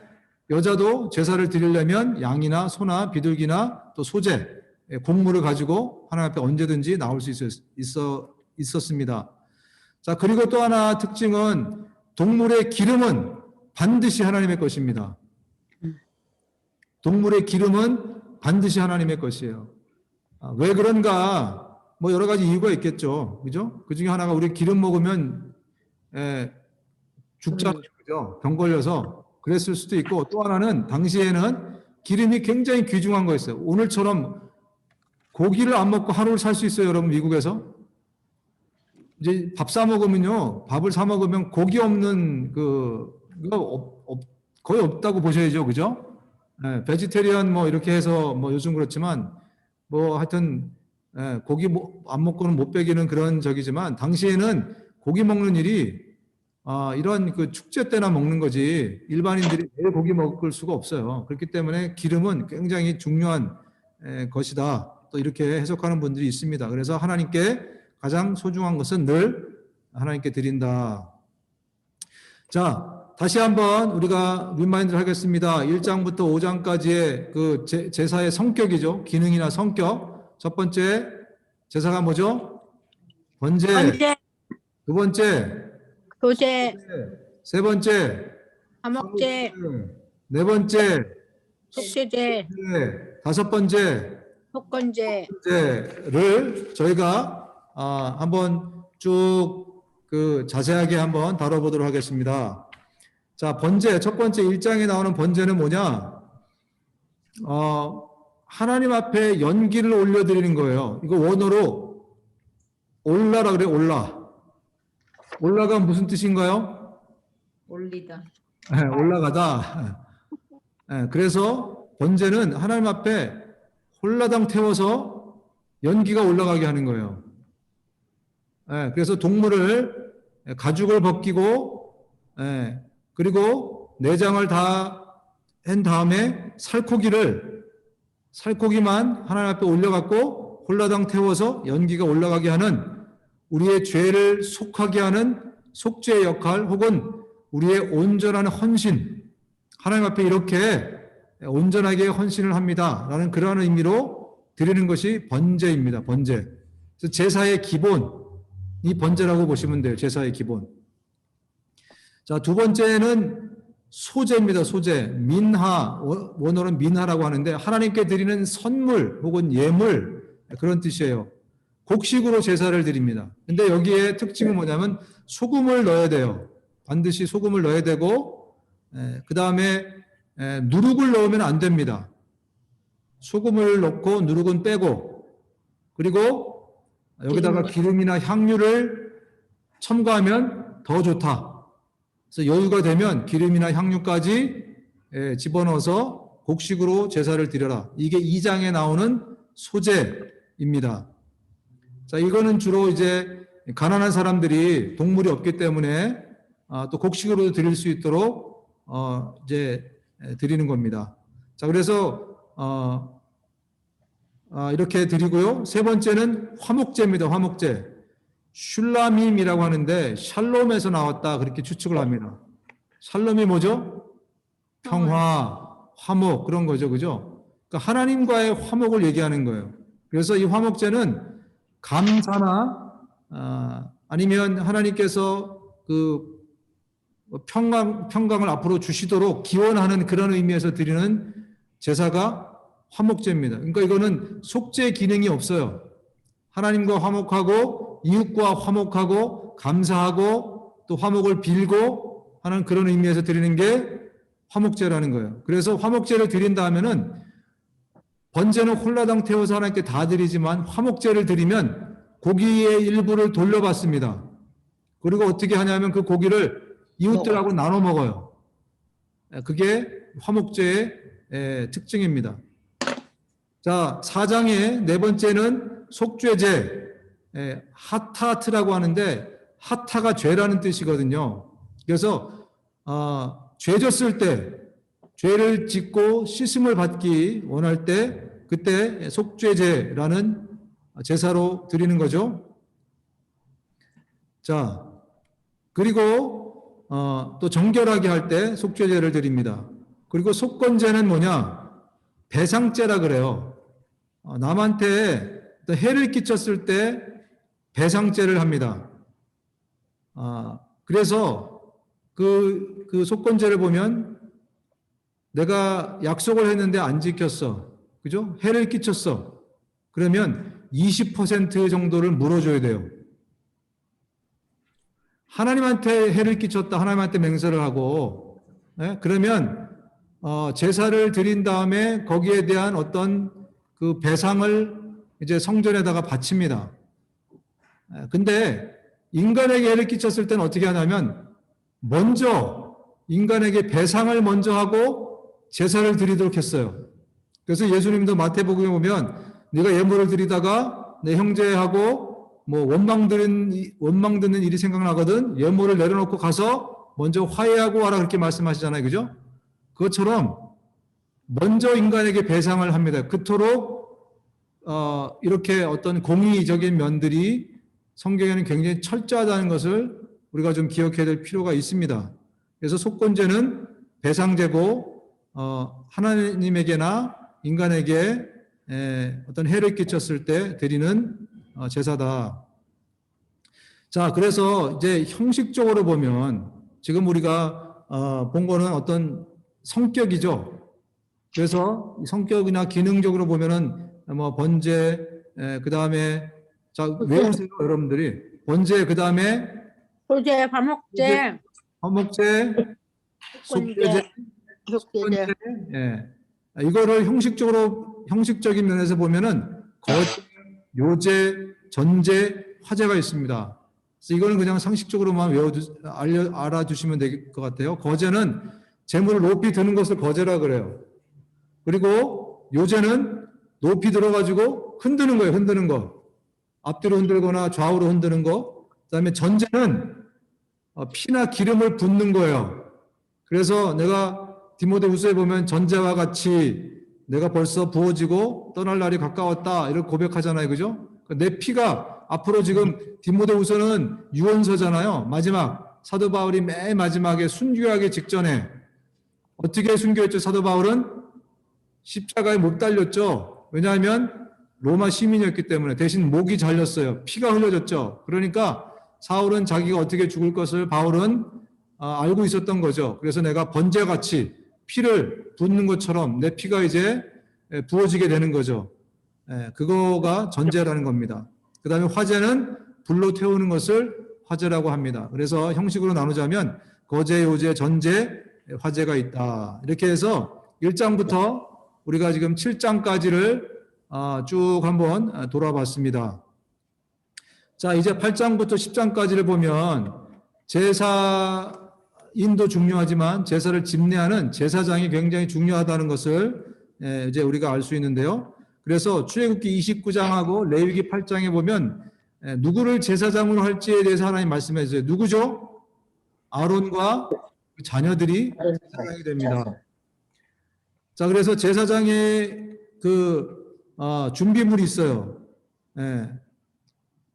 여자도 제사를 드리려면 양이나 소나 비둘기나 또 소재, 곡물을 가지고 하나님 앞에 언제든지 나올 수 있었습니다. 자, 그리고 또 하나 특징은 동물의 기름은 반드시 하나님의 것입니다. 동물의 기름은 반드시 하나님의 것이에요. 왜 그런가? 뭐 여러 가지 이유가 있겠죠. 그죠? 그 중에 하나가 우리 기름 먹으면 죽잖아요. 그죠? 병 걸려서 그랬을 수도 있고, 또 하나는 당시에는 기름이 굉장히 귀중한 거였어요. 오늘처럼 고기를 안 먹고 하루를 살 수 있어요, 여러분, 미국에서? 이제 밥 사 먹으면요, 밥을 사 먹으면 고기 없는 거의 없다고 보셔야죠, 그죠? 네, 베지테리언 뭐 이렇게 해서 뭐 요즘 그렇지만 뭐 하여튼 고기 안 먹고는 못 빼기는 그런 적이지만 당시에는 고기 먹는 일이 이런 그 축제 때나 먹는 거지 일반인들이 매일 고기 먹을 수가 없어요. 그렇기 때문에 기름은 굉장히 중요한 것이다. 또 이렇게 해석하는 분들이 있습니다. 그래서 하나님께 가장 소중한 것은 늘 하나님께 드린다. 자, 다시 한번 우리가 리마인드를 하겠습니다. 1장부터 5장까지의 그 제사의 성격이죠. 기능이나 성격. 첫 번째 제사가 뭐죠? 번제. 두 번째 교제, 세 번째 화목제, 네 번째 속죄제, 다섯 번째를 속건제, 저희가 한번 쭉 그 자세하게 한번 다뤄보도록 하겠습니다. 자, 번제, 첫 번째 1장에 나오는 번제는 뭐냐? 하나님 앞에 연기를 올려드리는 거예요. 이거 원어로 올라라 그래요, 올라. 올라가 무슨 뜻인가요? 올리다. 네, 올라가다. 네, 그래서 번제는 하나님 앞에 홀라당 태워서 연기가 올라가게 하는 거예요. 네, 그래서 동물을 가죽을 벗기고 그리고 내장을 다 한 다음에 살코기만 하나님 앞에 올려갖고 홀라당 태워서 연기가 올라가게 하는 우리의 죄를 속하게 하는 속죄의 역할, 혹은 우리의 온전한 헌신, 하나님 앞에 이렇게 온전하게 헌신을 합니다 라는 그러한 의미로 드리는 것이 번제입니다. 번제. 그래서 제사의 기본이 번제라고 보시면 돼요. 제사의 기본. 자, 두 번째는 소제입니다. 소제. 민하, 원어는 민하라고 하는데 하나님께 드리는 선물 혹은 예물, 그런 뜻이에요. 곡식으로 제사를 드립니다. 근데 여기에 특징은 뭐냐면 소금을 넣어야 돼요. 반드시 소금을 넣어야 되고, 그 다음에 누룩을 넣으면 안 됩니다. 소금을 넣고 누룩은 빼고, 그리고 여기다가 기름이나 향유를 첨가하면 더 좋다. 그래서 여유가 되면 기름이나 향유까지 집어넣어서 곡식으로 제사를 드려라. 이게 2장에 나오는 소제입니다. 자, 이거는 주로 이제 가난한 사람들이 동물이 없기 때문에 또 곡식으로 드릴 수 있도록 이제 드리는 겁니다. 자, 그래서 이렇게 드리고요. 세 번째는 화목제입니다. 화목제. 슐라밈이라고 하는데 샬롬에서 나왔다 그렇게 추측을 합니다. 샬롬이 뭐죠? 평화, 화목, 그런 거죠. 그죠? 그러니까 하나님과의 화목을 얘기하는 거예요. 그래서 이 화목제는 감사나 아니면 하나님께서 그 평강을 앞으로 주시도록 기원하는 그런 의미에서 드리는 제사가 화목제입니다. 그러니까 이거는 속죄 기능이 없어요. 하나님과 화목하고 이웃과 화목하고 감사하고 또 화목을 빌고 하는 그런 의미에서 드리는 게 화목제라는 거예요. 그래서 화목제를 드린다 하면은 번제는 홀라당 태워서 하나님께 다 드리지만 화목제를 드리면 고기의 일부를 돌려받습니다. 그리고 어떻게 하냐면 그 고기를 이웃들하고 나눠 먹어요. 그게 화목제의 특징입니다. 자, 4장의 네 번째는 속죄제, 하타트라고 하는데 하타가 죄라는 뜻이거든요. 그래서 죄 졌을 때 죄를 짓고 씻음을 받기 원할 때 그때 속죄제라는 제사로 드리는 거죠. 자, 그리고 또 정결하게 할 때 속죄제를 드립니다. 그리고 속건제는 뭐냐? 배상제라 그래요. 남한테 해를 끼쳤을 때 배상제를 합니다. 그래서 그 속건제를 보면 내가 약속을 했는데 안 지켰어. 그죠? 해를 끼쳤어. 그러면 20% 정도를 물어줘야 돼요. 하나님한테 해를 끼쳤다. 하나님한테 맹세를 하고, 그러면 제사를 드린 다음에 거기에 대한 어떤 그 배상을 이제 성전에다가 바칩니다. 근데 인간에게 해를 끼쳤을 때는 어떻게 하냐면 먼저 인간에게 배상을 먼저 하고 제사를 드리도록 했어요. 그래서 예수님도 마태복음에 보면 네가 예물을 드리다가 내 형제하고 뭐 원망 듣는 일이 생각나거든 예물을 내려놓고 가서 먼저 화해하고 와라 그렇게 말씀하시잖아요. 그죠? 그것처럼 먼저 인간에게 배상을 합니다. 그토록 이렇게 어떤 공의적인 면들이 성경에는 굉장히 철저하다는 것을 우리가 좀 기억해야 될 필요가 있습니다. 그래서 속건제는 배상제고 하나님에게나 인간에게 어떤 해를 끼쳤을 때 드리는 제사다. 자, 그래서 이제 형식적으로 보면 지금 우리가 본 거는 어떤 성격이죠. 그래서 성격이나 기능적으로 보면은 뭐 번제, 그 다음에 자 외우세요 여러분들이 번제, 그 다음에 소제, 화목제, 화목제, 속죄제, 속죄제. 예. 이거를 형식적인 면에서 보면은 거제, 요제, 전제, 화제가 있습니다. 그래서 이거는 그냥 상식적으로만 알아두시면 될 것 같아요. 거제는 재물을 높이 드는 것을 거제라 그래요. 그리고 요제는 높이 들어가지고 흔드는 거예요. 흔드는 거. 앞뒤로 흔들거나 좌우로 흔드는 거. 그다음에 전제는 피나 기름을 붓는 거예요. 그래서 내가 디모데후서에 보면 전제와 같이 내가 벌써 부어지고 떠날 날이 가까웠다 이렇게 고백하잖아요. 그죠? 내 피가 앞으로 지금 디모데후서는 유언서잖아요. 마지막 사도 바울이 맨 마지막에 순교하기 직전에 어떻게 순교했죠? 사도 바울은 십자가에 못 달렸죠. 왜냐하면 로마 시민이었기 때문에 대신 목이 잘렸어요. 피가 흘려졌죠. 그러니까 사울은 자기가 어떻게 죽을 것을 바울은 알고 있었던 거죠. 그래서 내가 번제같이 피를 붓는 것처럼 내 피가 이제 부어지게 되는 거죠. 그거가 전제라는 겁니다. 그 다음에 화제는 불로 태우는 것을 화제라고 합니다. 그래서 형식으로 나누자면 거제, 요제, 전제, 화제가 있다. 이렇게 해서 1장부터 우리가 지금 7장까지를 쭉 한번 돌아봤습니다. 자, 이제 8장부터 10장까지를 보면 제사인도 중요하지만 제사를 집례하는 제사장이 굉장히 중요하다는 것을 이제 우리가 알 수 있는데요. 그래서 출애굽기 29장하고 레위기 8장에 보면 누구를 제사장으로 할지에 대해서 하나님 말씀해 주세요. 누구죠? 아론과 자녀들이 제사장이 됩니다. 자, 그래서 제사장의 준비물이 있어요.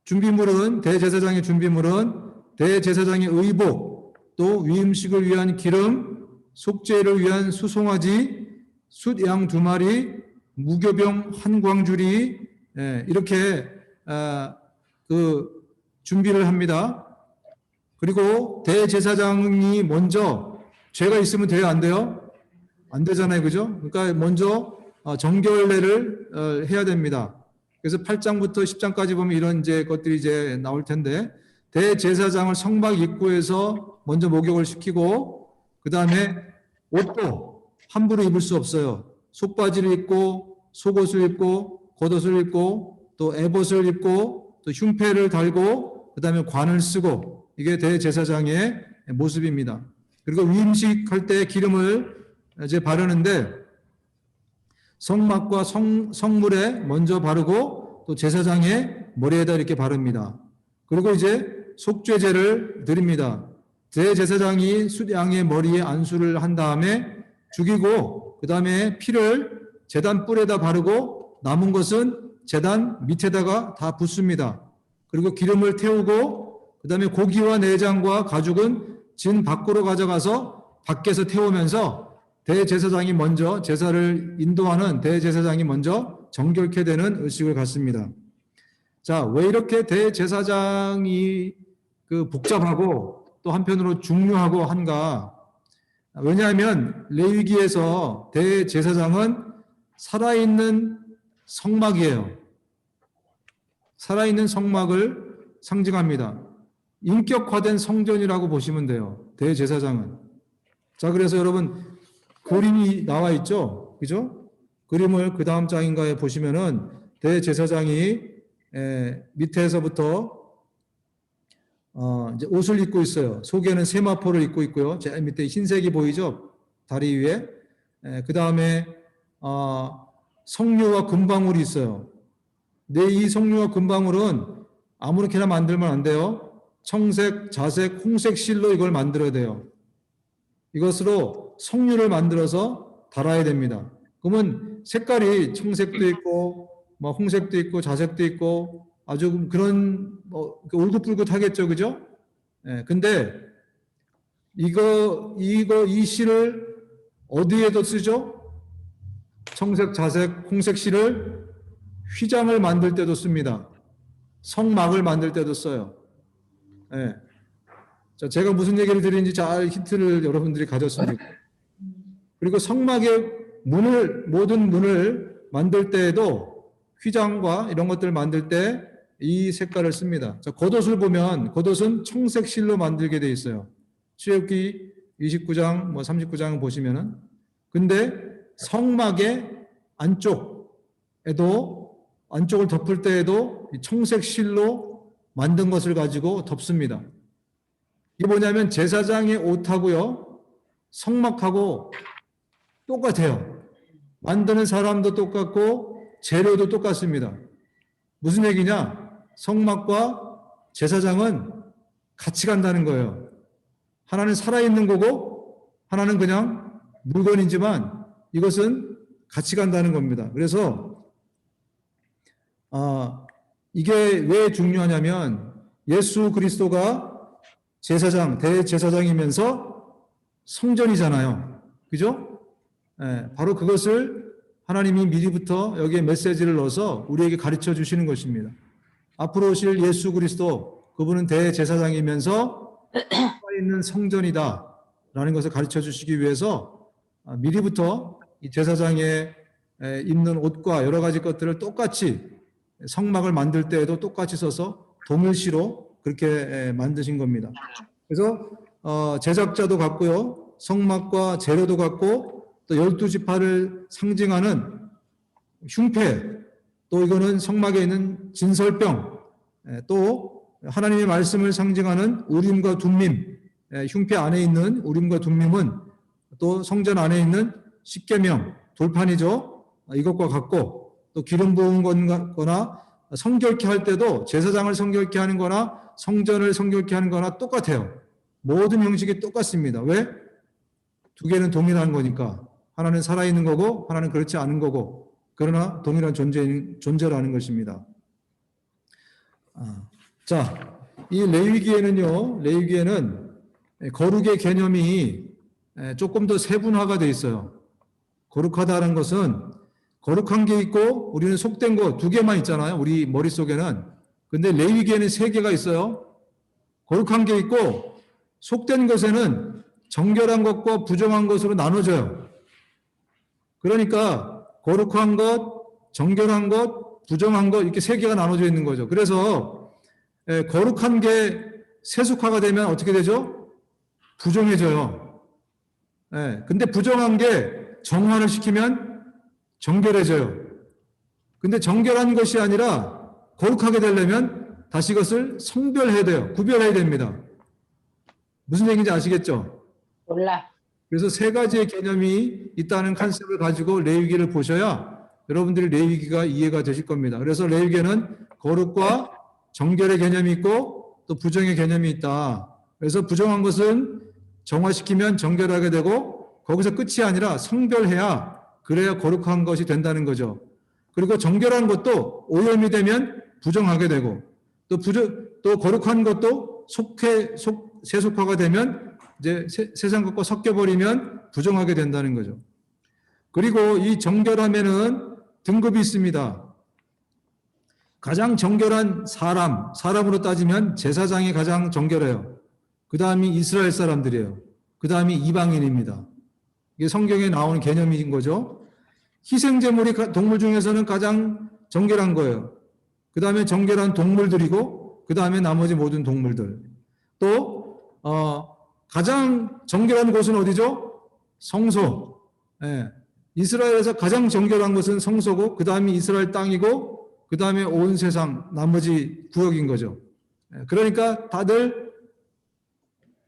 준비물은 대제사장의 준비물은 대제사장의 의복, 또 위임식을 위한 기름, 속죄를 위한 수송아지, 숫양 2마리, 무교병 한 광주리, 이렇게 그 준비를 합니다. 그리고 대제사장이 먼저 죄가 있으면 돼요, 안 돼요? 안 되잖아요, 그죠? 그러니까 먼저 정결례를 해야 됩니다. 그래서 8장부터 10장까지 보면 이런 이제 것들이 이제 나올 텐데, 대제사장을 성막 입구에서 먼저 목욕을 시키고, 그 다음에 옷도 함부로 입을 수 없어요. 속바지를 입고, 속옷을 입고, 겉옷을 입고, 또 에봇을 입고, 또 흉패를 달고, 그 다음에 관을 쓰고, 이게 대제사장의 모습입니다. 그리고 위임식할 때 기름을 이제 바르는데, 성막과 성물에 먼저 바르고, 또 제사장의 머리에다 이렇게 바릅니다. 그리고 이제 속죄제를 드립니다. 대제사장이 양의 머리에 안수를 한 다음에 죽이고, 그 다음에 피를 제단 뿔에다 바르고, 남은 것은 제단 밑에다가 다 붓습니다. 그리고 기름을 태우고, 그 다음에 고기와 내장과 가죽은 진 밖으로 가져가서 밖에서 태우면서 대제사장이 먼저, 제사를 인도하는 대제사장이 먼저 정결케 되는 의식을 갖습니다. 자, 왜 이렇게 대제사장이 그 복잡하고 또 한편으로 중요하고 한가? 왜냐하면 레위기에서 대제사장은 살아있는 성막이에요. 살아있는 성막을 상징합니다. 인격화된 성전이라고 보시면 돼요. 대제사장은. 자, 그래서 여러분 그림이 나와 있죠? 그죠? 그림을 그 다음 장인가에 보시면은 대제사장이 밑에서부터 이제 옷을 입고 있어요. 속에는 세마포를 입고 있고요. 제일 밑에 흰색이 보이죠? 다리 위에. 그 다음에 석류와 금방울이 있어요. 근데 이 석류와 금방울은 아무렇게나 만들면 안 돼요. 청색, 자색, 홍색 실로 이걸 만들어야 돼요. 이것으로 석류를 만들어서 달아야 됩니다. 그러면 색깔이 청색도 있고, 뭐 홍색도 있고, 자색도 있고, 아주 그런 울긋불긋하겠죠, 그죠? 근데 이 실을 어디에도 쓰죠? 청색, 자색, 홍색 실을 휘장을 만들 때도 씁니다. 성막을 만들 때도 써요. 자, 제가 무슨 얘기를 드리는지 잘 힌트를 여러분들이 가졌으면 좋겠어요. 그리고 성막의 모든 문을 만들 때에도 휘장과 이런 것들을 만들 때 이 색깔을 씁니다. 자, 겉옷을 보면 겉옷은 청색 실로 만들게 돼 있어요. 출애굽기 29장, 39장 보시면은. 근데 성막의 안쪽을 덮을 때에도 청색 실로 만든 것을 가지고 덮습니다. 이게 뭐냐면 제사장의 옷하고요, 성막하고 똑같아요. 만드는 사람도 똑같고 재료도 똑같습니다. 무슨 얘기냐? 성막과 제사장은 같이 간다는 거예요. 하나는 살아있는 거고 하나는 그냥 물건이지만 이것은 같이 간다는 겁니다. 그래서 이게 왜 중요하냐면 예수 그리스도가 대제사장이면서 성전이잖아요. 그죠? 바로 그것을 하나님이 미리부터 여기에 메시지를 넣어서 우리에게 가르쳐 주시는 것입니다. 앞으로 오실 예수 그리스도, 그분은 대제사장이면서 살아있는 성전이다 라는 것을 가르쳐 주시기 위해서 미리부터 이 제사장의 입는 옷과 여러 가지 것들을 똑같이 성막을 만들 때에도 똑같이 써서 동일시로 그렇게 만드신 겁니다. 그래서 제작자도 같고요, 성막과 재료도 같고, 또 12지파를 상징하는 흉패, 또 이거는 성막에 있는 진설병, 또 하나님의 말씀을 상징하는 우림과 둠밈, 흉패 안에 있는 우림과 둠밈은 또 성전 안에 있는 십계명, 돌판이죠. 이것과 같고, 또 기름 부은 거나 성결케 할 때도 제사장을 성결케 하는 거나 성전을 성결케 하는 거나 똑같아요. 모든 형식이 똑같습니다. 왜? 두 개는 동일한 거니까. 하나는 살아있는 거고 하나는 그렇지 않은 거고, 그러나 동일한 존재라는 것입니다. 자, 이 레위기에는 거룩의 개념이 조금 더 세분화가 되어 있어요. 거룩하다는 것은 거룩한 게 있고 우리는 속된 거 두 개만 있잖아요. 우리 머릿속에는. 근데 레위기에는 세 개가 있어요. 거룩한 게 있고 속된 것에는 정결한 것과 부정한 것으로 나눠져요. 그러니까 거룩한 것, 정결한 것, 부정한 것 이렇게 세 개가 나눠져 있는 거죠. 그래서 거룩한 게 세속화가 되면 어떻게 되죠? 부정해져요. 근데 부정한 게 정화를 시키면 정결해져요. 근데 정결한 것이 아니라 거룩하게 되려면 다시 이것을 성별해야 돼요. 구별해야 됩니다. 무슨 얘기인지 아시겠죠? 몰라. 그래서 세 가지의 개념이 있다는 컨셉을 가지고 레위기를 보셔야 여러분들이 레위기가 이해가 되실 겁니다. 그래서 레위기에는 거룩과 정결의 개념이 있고 또 부정의 개념이 있다. 그래서 부정한 것은 정화시키면 정결하게 되고 거기서 끝이 아니라 성별해야 그래야 거룩한 것이 된다는 거죠. 그리고 정결한 것도 오염이 되면 부정하게 되고 또 거룩한 것도 세속화가 되면 이제 세상 것과 섞여버리면 부정하게 된다는 거죠. 그리고 이 정결함에는 등급이 있습니다. 가장 정결한 사람으로 따지면 제사장이 가장 정결해요. 그 다음이 이스라엘 사람들이에요. 그 다음이 이방인입니다. 이게 성경에 나오는 개념인 거죠. 희생제물이 동물 중에서는 가장 정결한 거예요. 그 다음에 정결한 동물들이고 그 다음에 나머지 모든 동물들. 또 가장 정결한 곳은 어디죠? 성소. 이스라엘에서 가장 정결한 곳은 성소고 그 다음이 이스라엘 땅이고 그 다음에 온 세상 나머지 구역인 거죠. 그러니까 다들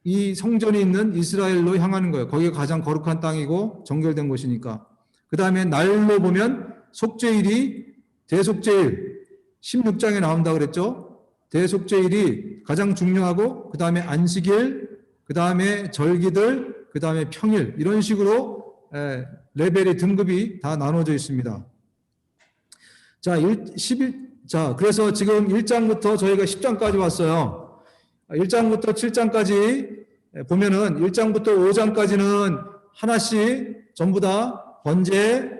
이 성전이 있는 이스라엘로 향하는 거예요. 거기가 가장 거룩한 땅이고 정결된 곳이니까. 그 다음에 날로 보면 속죄일이 대속죄일 16장에 나온다 그랬죠. 대속죄일이 가장 중요하고 그 다음에 안식일, 그 다음에 절기들, 그 다음에 평일 이런 식으로 레벨의 등급이 다 나눠져 있습니다. 자, 그래서 지금 1장부터 저희가 10장까지 왔어요. 1장부터 7장까지 보면은 1장부터 5장까지는 하나씩 전부 다 번제,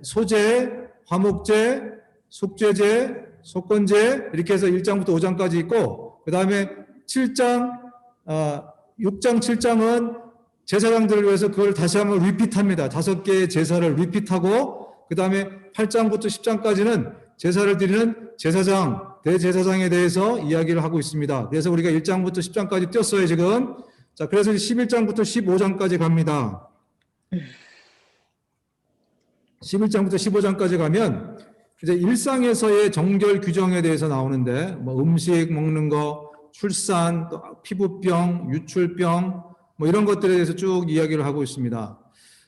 소제, 화목제, 속죄제, 속건제 이렇게 해서 1장부터 5장까지 있고 그 다음에 7장, 6장, 7장은 제사장들을 위해서 그걸 다시 한번 리핏합니다. 5개의 제사를 리핏하고 그 다음에 8장부터 10장까지는 제사를 드리는 제사장, 대제사장에 대해서 이야기를 하고 있습니다. 그래서 우리가 1장부터 10장까지 띄었어요, 지금. 자, 그래서 11장부터 15장까지 갑니다. 11장부터 15장까지 가면 이제 일상에서의 정결 규정에 대해서 나오는데 뭐 음식 먹는 거, 출산, 또 피부병, 유출병 뭐 이런 것들에 대해서 쭉 이야기를 하고 있습니다.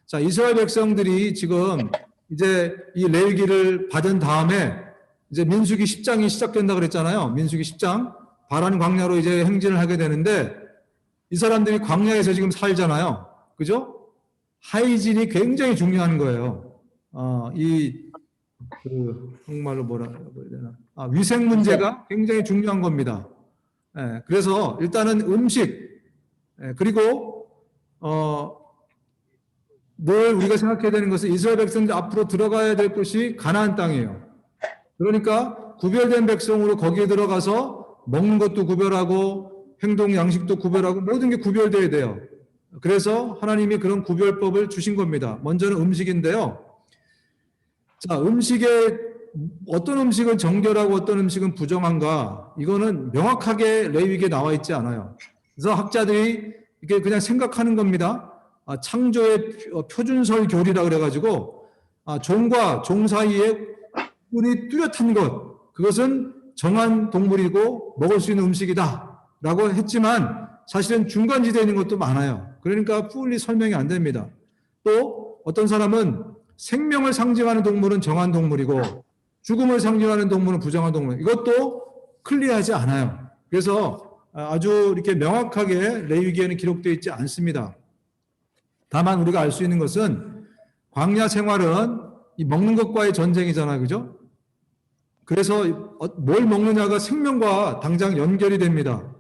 자, 이스라엘 백성들이 지금 이제 이 레위기를 받은 다음에 이제 민수기 10장이 시작된다 그랬잖아요. 민수기 10장. 바란 광야로 이제 행진을 하게 되는데 이 사람들이 광야에서 지금 살잖아요. 그죠? 하이진이 굉장히 중요한 거예요. 정말로 뭐라 해야 되나. 위생 문제가 굉장히 중요한 겁니다. 그래서 일단은 음식, 그리고, 뭘 우리가 생각해야 되는 것은 이스라엘 백성들 앞으로 들어가야 될 곳이 가나안 땅이에요. 그러니까 구별된 백성으로 거기에 들어가서 먹는 것도 구별하고 행동 양식도 구별하고 모든 게 구별돼야 돼요. 그래서 하나님이 그런 구별법을 주신 겁니다. 먼저는 음식인데요. 자, 어떤 음식은 정결하고 어떤 음식은 부정한가? 이거는 명확하게 레위기에 나와 있지 않아요. 그래서 학자들이 이게 그냥 생각하는 겁니다. 창조의 표준설 교리라 그래가지고 종과 종 사이에 뿔이 뚜렷한 것, 그것은 정한 동물이고 먹을 수 있는 음식이다라고 했지만 사실은 중간지대에 있는 것도 많아요. 그러니까 풀리 설명이 안 됩니다. 또 어떤 사람은 생명을 상징하는 동물은 정한 동물이고 죽음을 상징하는 동물은 부정한 동물, 이것도 클리어하지 않아요. 그래서 아주 이렇게 명확하게 레위기에는 기록되어 있지 않습니다. 다만 우리가 알 수 있는 것은 광야 생활은 이 먹는 것과의 전쟁이잖아요. 그죠? 그래서 뭘 먹느냐가 생명과 당장 연결이 됩니다.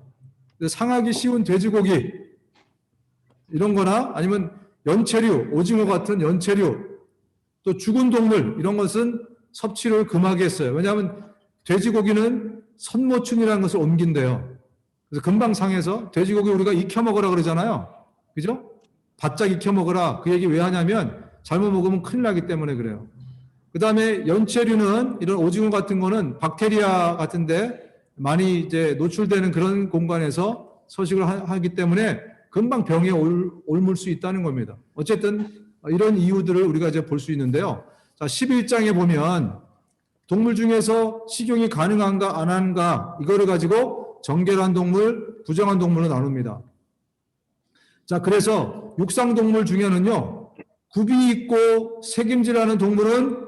상하기 쉬운 돼지고기 이런 거나 아니면 연체류, 오징어 같은 연체류 또 죽은 동물 이런 것은 섭취를 금하게 했어요. 왜냐하면 돼지고기는 선모충이라는 것을 옮긴대요. 그래서 금방 상해서 돼지고기 우리가 익혀 먹으라 그러잖아요. 그죠? 바짝 익혀 먹으라. 그 얘기 왜 하냐면 잘못 먹으면 큰일 나기 때문에 그래요. 그 다음에 연체류는 이런 오징어 같은 거는 박테리아 같은데 많이 이제 노출되는 그런 공간에서 서식을 하기 때문에 금방 병에 옮을 수 있다는 겁니다. 어쨌든 이런 이유들을 우리가 이제 볼 수 있는데요. 자, 11장에 보면 동물 중에서 식용이 가능한가 안 하는가 이거를 가지고 정결한 동물, 부정한 동물로 나눕니다. 자, 그래서 육상 동물 중에는요, 굽이 있고 색임질하는 동물은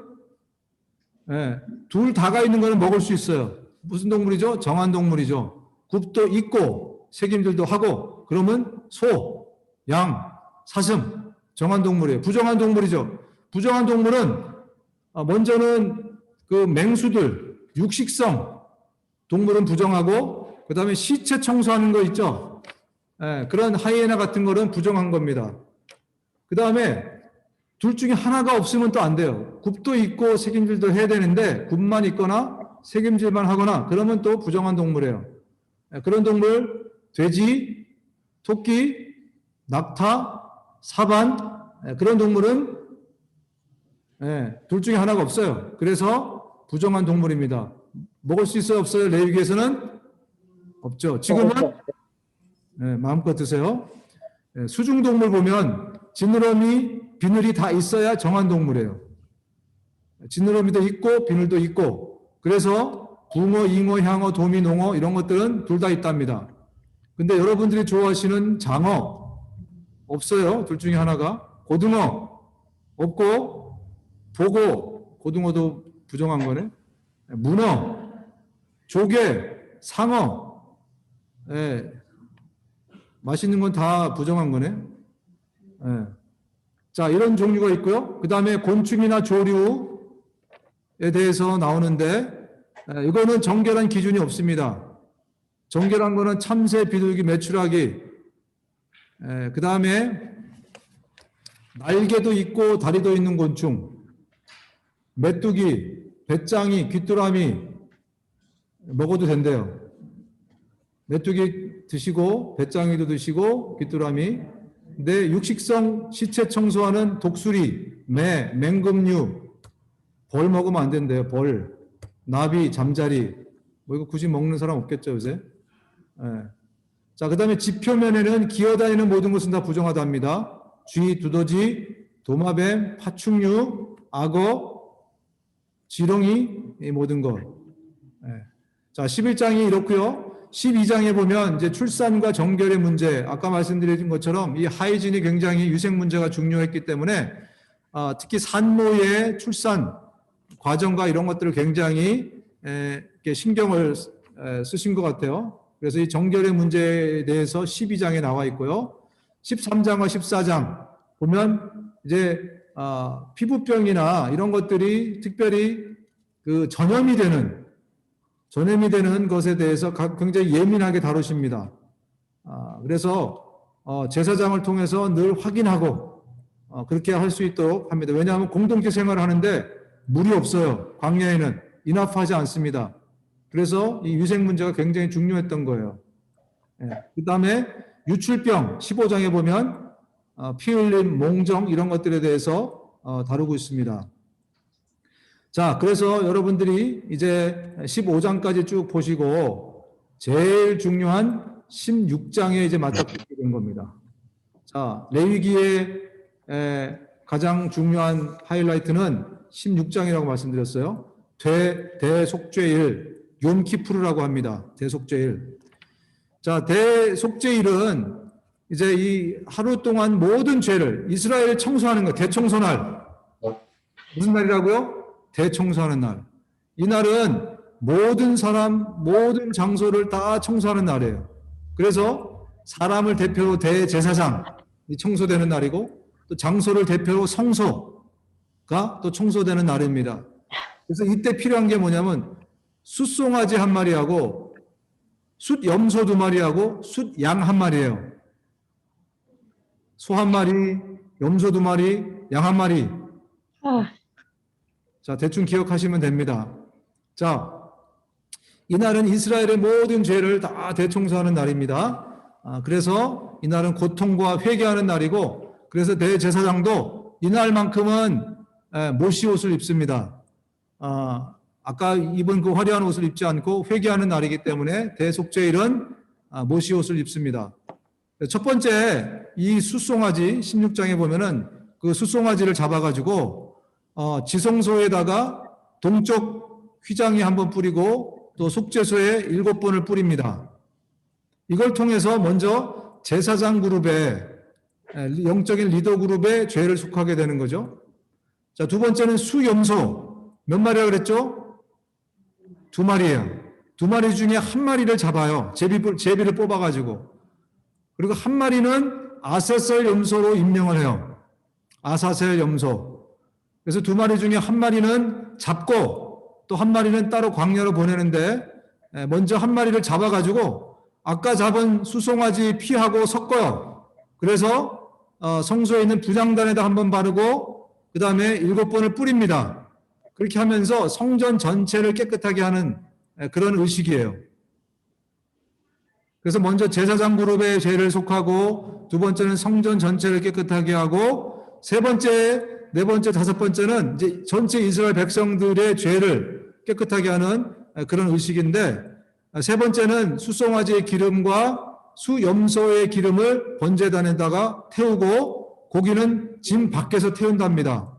둘 다가 있는 거는 먹을 수 있어요. 무슨 동물이죠? 정한 동물이죠. 굽도 있고 색임질도 하고 그러면 소, 양, 사슴 정한 동물이에요. 부정한 동물이죠. 부정한 동물은 먼저는 그 맹수들 육식성 동물은 부정하고 그 다음에 시체 청소하는 거 있죠. 그런 하이에나 같은 거는 부정한 겁니다. 그 다음에 둘 중에 하나가 없으면 또 안 돼요. 굽도 있고 색임질도 해야 되는데 굽만 있거나 색임질만 하거나 그러면 또 부정한 동물이에요. 그런 동물 돼지, 토끼, 낙타, 사반 그런 동물은 둘 중에 하나가 없어요. 그래서 부정한 동물입니다. 먹을 수 있어요? 없어요? 레위기에서는 없죠. 지금은 마음껏 드세요. 수중동물 보면 지느러미, 비늘이 다 있어야 정한 동물이에요. 지느러미도 있고 비늘도 있고 그래서 붕어, 잉어, 향어, 도미, 농어 이런 것들은 둘 다 있답니다. 근데 여러분들이 좋아하시는 장어 없어요. 둘 중에 하나가. 고등어 없고 보고 고등어도 부정한 거네. 문어, 조개, 상어 맛있는 건 다 부정한 거네. 자, 이런 종류가 있고요. 그 다음에 곤충이나 조류에 대해서 나오는데 이거는 정결한 기준이 없습니다. 정결한 거는 참새, 비둘기, 메추라기 그 다음에 날개도 있고 다리도 있는 곤충 메뚜기, 배짱이, 귀뚜라미 먹어도 된대요. 메뚜기 드시고 배짱이도 드시고 귀뚜라미 근데 육식성 시체 청소하는 독수리, 매, 맹금류 벌 먹으면 안 된대요. 벌, 나비, 잠자리 뭐 이거 굳이 먹는 사람 없겠죠 요새. 자, 그 다음에 지표면에는 기어다니는 모든 것은 다 부정하답니다. 쥐, 두더지, 도마뱀, 파충류, 악어, 지렁이 이 모든 것. 자, 11장이 이렇고요. 12장에 보면 이제 출산과 정결의 문제, 아까 말씀드린 것처럼 이 하이진이 굉장히 유생 문제가 중요했기 때문에 특히 산모의 출산 과정과 이런 것들을 굉장히 이렇게 신경을 쓰신 것 같아요. 그래서 이 정결의 문제에 대해서 12장에 나와 있고요. 13장과 14장 보면 이제 피부병이나 이런 것들이 특별히 그 전염이 되는 것에 대해서 굉장히 예민하게 다루십니다. 그래서 제사장을 통해서 늘 확인하고 그렇게 할 수 있도록 합니다. 왜냐하면 공동체 생활을 하는데 물이 없어요. 광야에는 인합하지 않습니다. 그래서 이 위생 문제가 굉장히 중요했던 거예요. 그 다음에 유출병 15장에 보면 피 흘림, 몽정 이런 것들에 대해서 다루고 있습니다. 자, 그래서 여러분들이 이제 15장까지 쭉 보시고 제일 중요한 16장에 이제 맞닥뜨리게 된 겁니다. 자, 레위기의 가장 중요한 하이라이트는 16장이라고 말씀드렸어요. 대속죄일, 욤키푸르라고 합니다. 대속죄일. 자, 대속죄일은 이제 이 하루 동안 모든 죄를 이스라엘 청소하는 거, 대청소날. 무슨 날이라고요? 대청소하는 날. 이 날은 모든 사람, 모든 장소를 다 청소하는 날이에요. 그래서 사람을 대표로 대제사장이 청소되는 날이고 또 장소를 대표로 성소가 또 청소되는 날입니다. 그래서 이때 필요한 게 뭐냐면 숫송아지 한 마리하고 숫염소 2마리하고 숫양 1마리예요. 소 1마리, 염소 2마리, 양 1마리. 자, 대충 기억하시면 됩니다. 자, 이날은 이스라엘의 모든 죄를 다 대청소하는 날입니다. 그래서 이날은 고통과 회개하는 날이고, 그래서 대제사장도 이날만큼은 모시옷을 입습니다. 아까 입은 그 화려한 옷을 입지 않고 회개하는 날이기 때문에 대속죄일은 모시옷을 입습니다. 첫 번째, 이 숫송아지 16장에 보면은 그 숫송아지를 잡아가지고 지성소에다가 동쪽 휘장에 한번 뿌리고 또 속죄소에 7번을 뿌립니다. 이걸 통해서 먼저 제사장 그룹의 영적인 리더 그룹의 죄를 속하게 되는 거죠. 자, 두 번째는 수염소. 몇 마리라 그랬죠? 2마리예요. 2마리 중에 1마리를 잡아요. 제비를 뽑아가지고. 그리고 1마리는 아사셀 염소로 임명을 해요. 아사셀 염소. 그래서 2마리 중에 1마리는 잡고 또 1마리는 따로 광야로 보내는데, 먼저 1마리를 잡아가지고 아까 잡은 수송아지 피하고 섞어요. 그래서 성소에 있는 분향단에다 한번 바르고 그 다음에 7번을 뿌립니다. 그렇게 하면서 성전 전체를 깨끗하게 하는 그런 의식이에요. 그래서 먼저 제사장 그룹의 죄를 속하고, 두 번째는 성전 전체를 깨끗하게 하고, 세 번째, 네 번째, 다섯 번째는 이제 전체 이스라엘 백성들의 죄를 깨끗하게 하는 그런 의식인데, 세 번째는 숫송아지의 기름과 수염소의 기름을 번제단에다가 태우고 고기는 진 밖에서 태운답니다.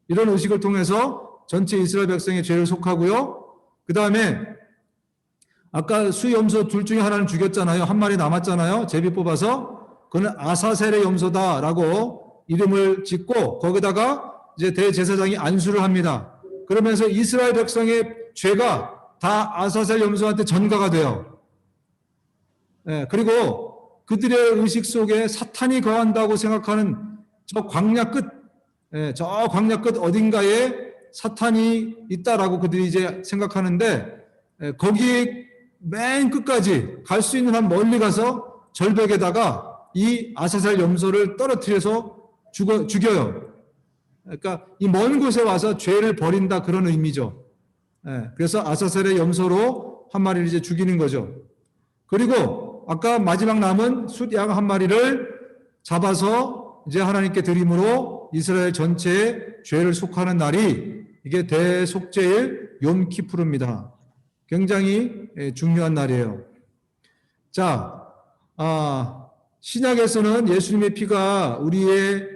이런 의식을 통해서 전체 이스라엘 백성의 죄를 속하고요. 그 다음에 아까 수염소 둘 중에 하나는 죽였잖아요. 1마리 남았잖아요. 제비 뽑아서. 그는 아사셀의 염소다라고 이름을 짓고 거기다가 이제 대제사장이 안수를 합니다. 그러면서 이스라엘 백성의 죄가 다 아사셀 염소한테 전가가 돼요. 그리고 그들의 의식 속에 사탄이 거한다고 생각하는 저 광야 끝 어딘가에 사탄이 있다라고 그들이 이제 생각하는데, 거기 맨 끝까지 갈 수 있는 한 멀리 가서 절벽에다가 이 아사셀 염소를 떨어뜨려서 죽여요. 그러니까 이 먼 곳에 와서 죄를 버린다, 그런 의미죠. 그래서 아사셀의 염소로 1마리를 이제 죽이는 거죠. 그리고 아까 마지막 남은 숫양 1마리를 잡아서 이제 하나님께 드림으로 이스라엘 전체의 죄를 속하는 날이 이게 대속죄일 욤키푸르입니다. 굉장히 중요한 날이에요. 자, 신약에서는 예수님의 피가 우리의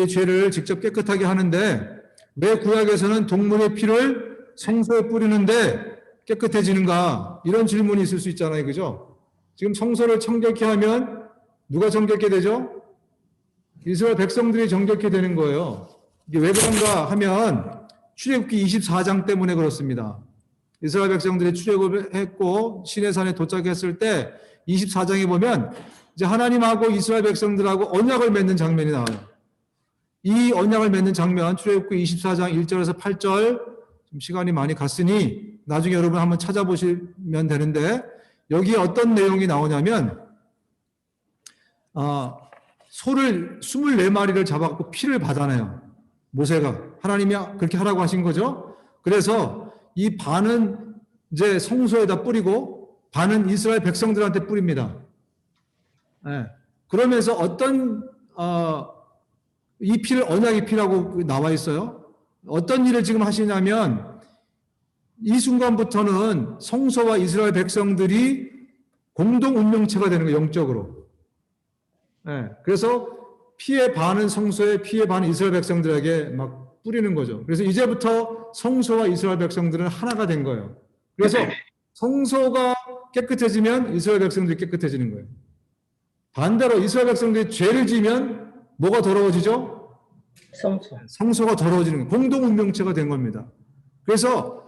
죄를 직접 깨끗하게 하는데, 왜 구약에서는 동물의 피를 성소에 뿌리는데 깨끗해지는가? 이런 질문이 있을 수 있잖아요. 그죠? 지금 성소를 정결케 하면 누가 정결케 되죠? 이스라엘 백성들이 정결케 되는 거예요. 이게 왜 그런가 하면 출애굽기 24장 때문에 그렇습니다. 이스라엘 백성들이 출애굽을 했고 시내산에 도착했을 때 24장에 보면 이제 하나님하고 이스라엘 백성들하고 언약을 맺는 장면이 나와요. 이 언약을 맺는 장면, 출애굽기 24장 1절에서 8절, 좀 시간이 많이 갔으니 나중에 여러분 한번 찾아보시면 되는데, 여기에 어떤 내용이 나오냐면 소를 24마리를 잡아갖고 피를 받아내요. 모세가 하나님이 그렇게 하라고 하신 거죠. 그래서 이 반은 이제 성소에다 뿌리고 반은 이스라엘 백성들한테 뿌립니다. 그러면서 어떤 이 피를 언약의 피라고 나와 있어요. 어떤 일을 지금 하시냐면 이 순간부터는 성소와 이스라엘 백성들이 공동 운명체가 되는 거예요. 영적으로. 그래서 피의 반은 성소에, 피의 반은 이스라엘 백성들에게 막 뿌리는 거죠. 그래서 이제부터 성소와 이스라엘 백성들은 하나가 된 거예요. 그래서 성소가 깨끗해지면 이스라엘 백성들이 깨끗해지는 거예요. 반대로 이스라엘 백성들이 죄를 지으면 뭐가 더러워지죠? 성소가 더러워지는 거예요. 공동 운명체가 된 겁니다. 그래서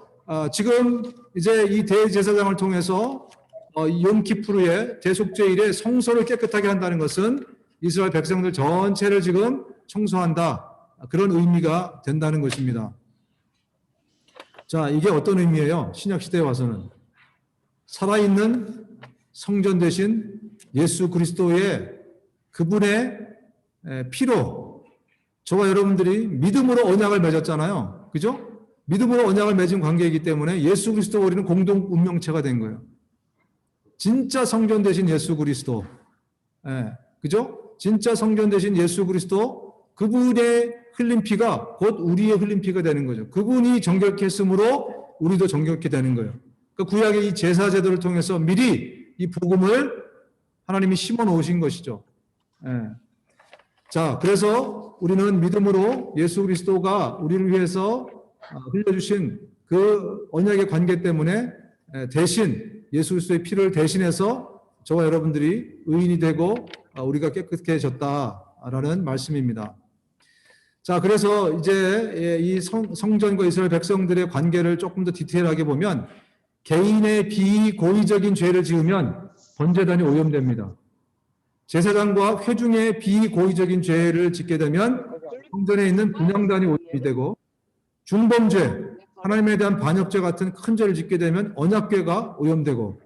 지금 이제 이 대제사장을 통해서 욤키푸르의 대속죄일에 성소를 깨끗하게 한다는 것은 이스라엘 백성들 전체를 지금 청소한다, 그런 의미가 된다는 것입니다. 자, 이게 어떤 의미예요? 신약 시대에 와서는 살아있는 성전 대신 예수 그리스도의 그분의 피로 저와 여러분들이 믿음으로 언약을 맺었잖아요. 그죠? 믿음으로 언약을 맺은 관계이기 때문에 예수 그리스도와 우리는 공동 운명체가 된 거예요. 진짜 성전 되신 예수 그리스도. 예, 그죠? 진짜 성전 되신 예수 그리스도, 그분의 흘린 피가 곧 우리의 흘린 피가 되는 거죠. 그분이 정결케 했으므로 우리도 정결케 되는 거예요. 그 구약의 이 제사 제도를 통해서 미리 이 복음을 하나님이 심어 놓으신 것이죠. 예. 자, 그래서 우리는 믿음으로 예수 그리스도가 우리를 위해서 흘려주신 그 언약의 관계 때문에 대신 예수 그리스도의 피를 대신해서 저와 여러분들이 의인이 되고 우리가 깨끗해졌다라는 말씀입니다. 자, 그래서 이제 이 성전과 이스라엘 백성들의 관계를 조금 더 디테일하게 보면 개인의 비고의적인 죄를 지으면 번제단이 오염됩니다. 제사장과 회중의 비고의적인 죄를 짓게 되면 성전에 있는 분향단이 오염이 되고, 중범죄, 하나님에 대한 반역죄 같은 큰 죄를 짓게 되면 언약궤가 오염되고,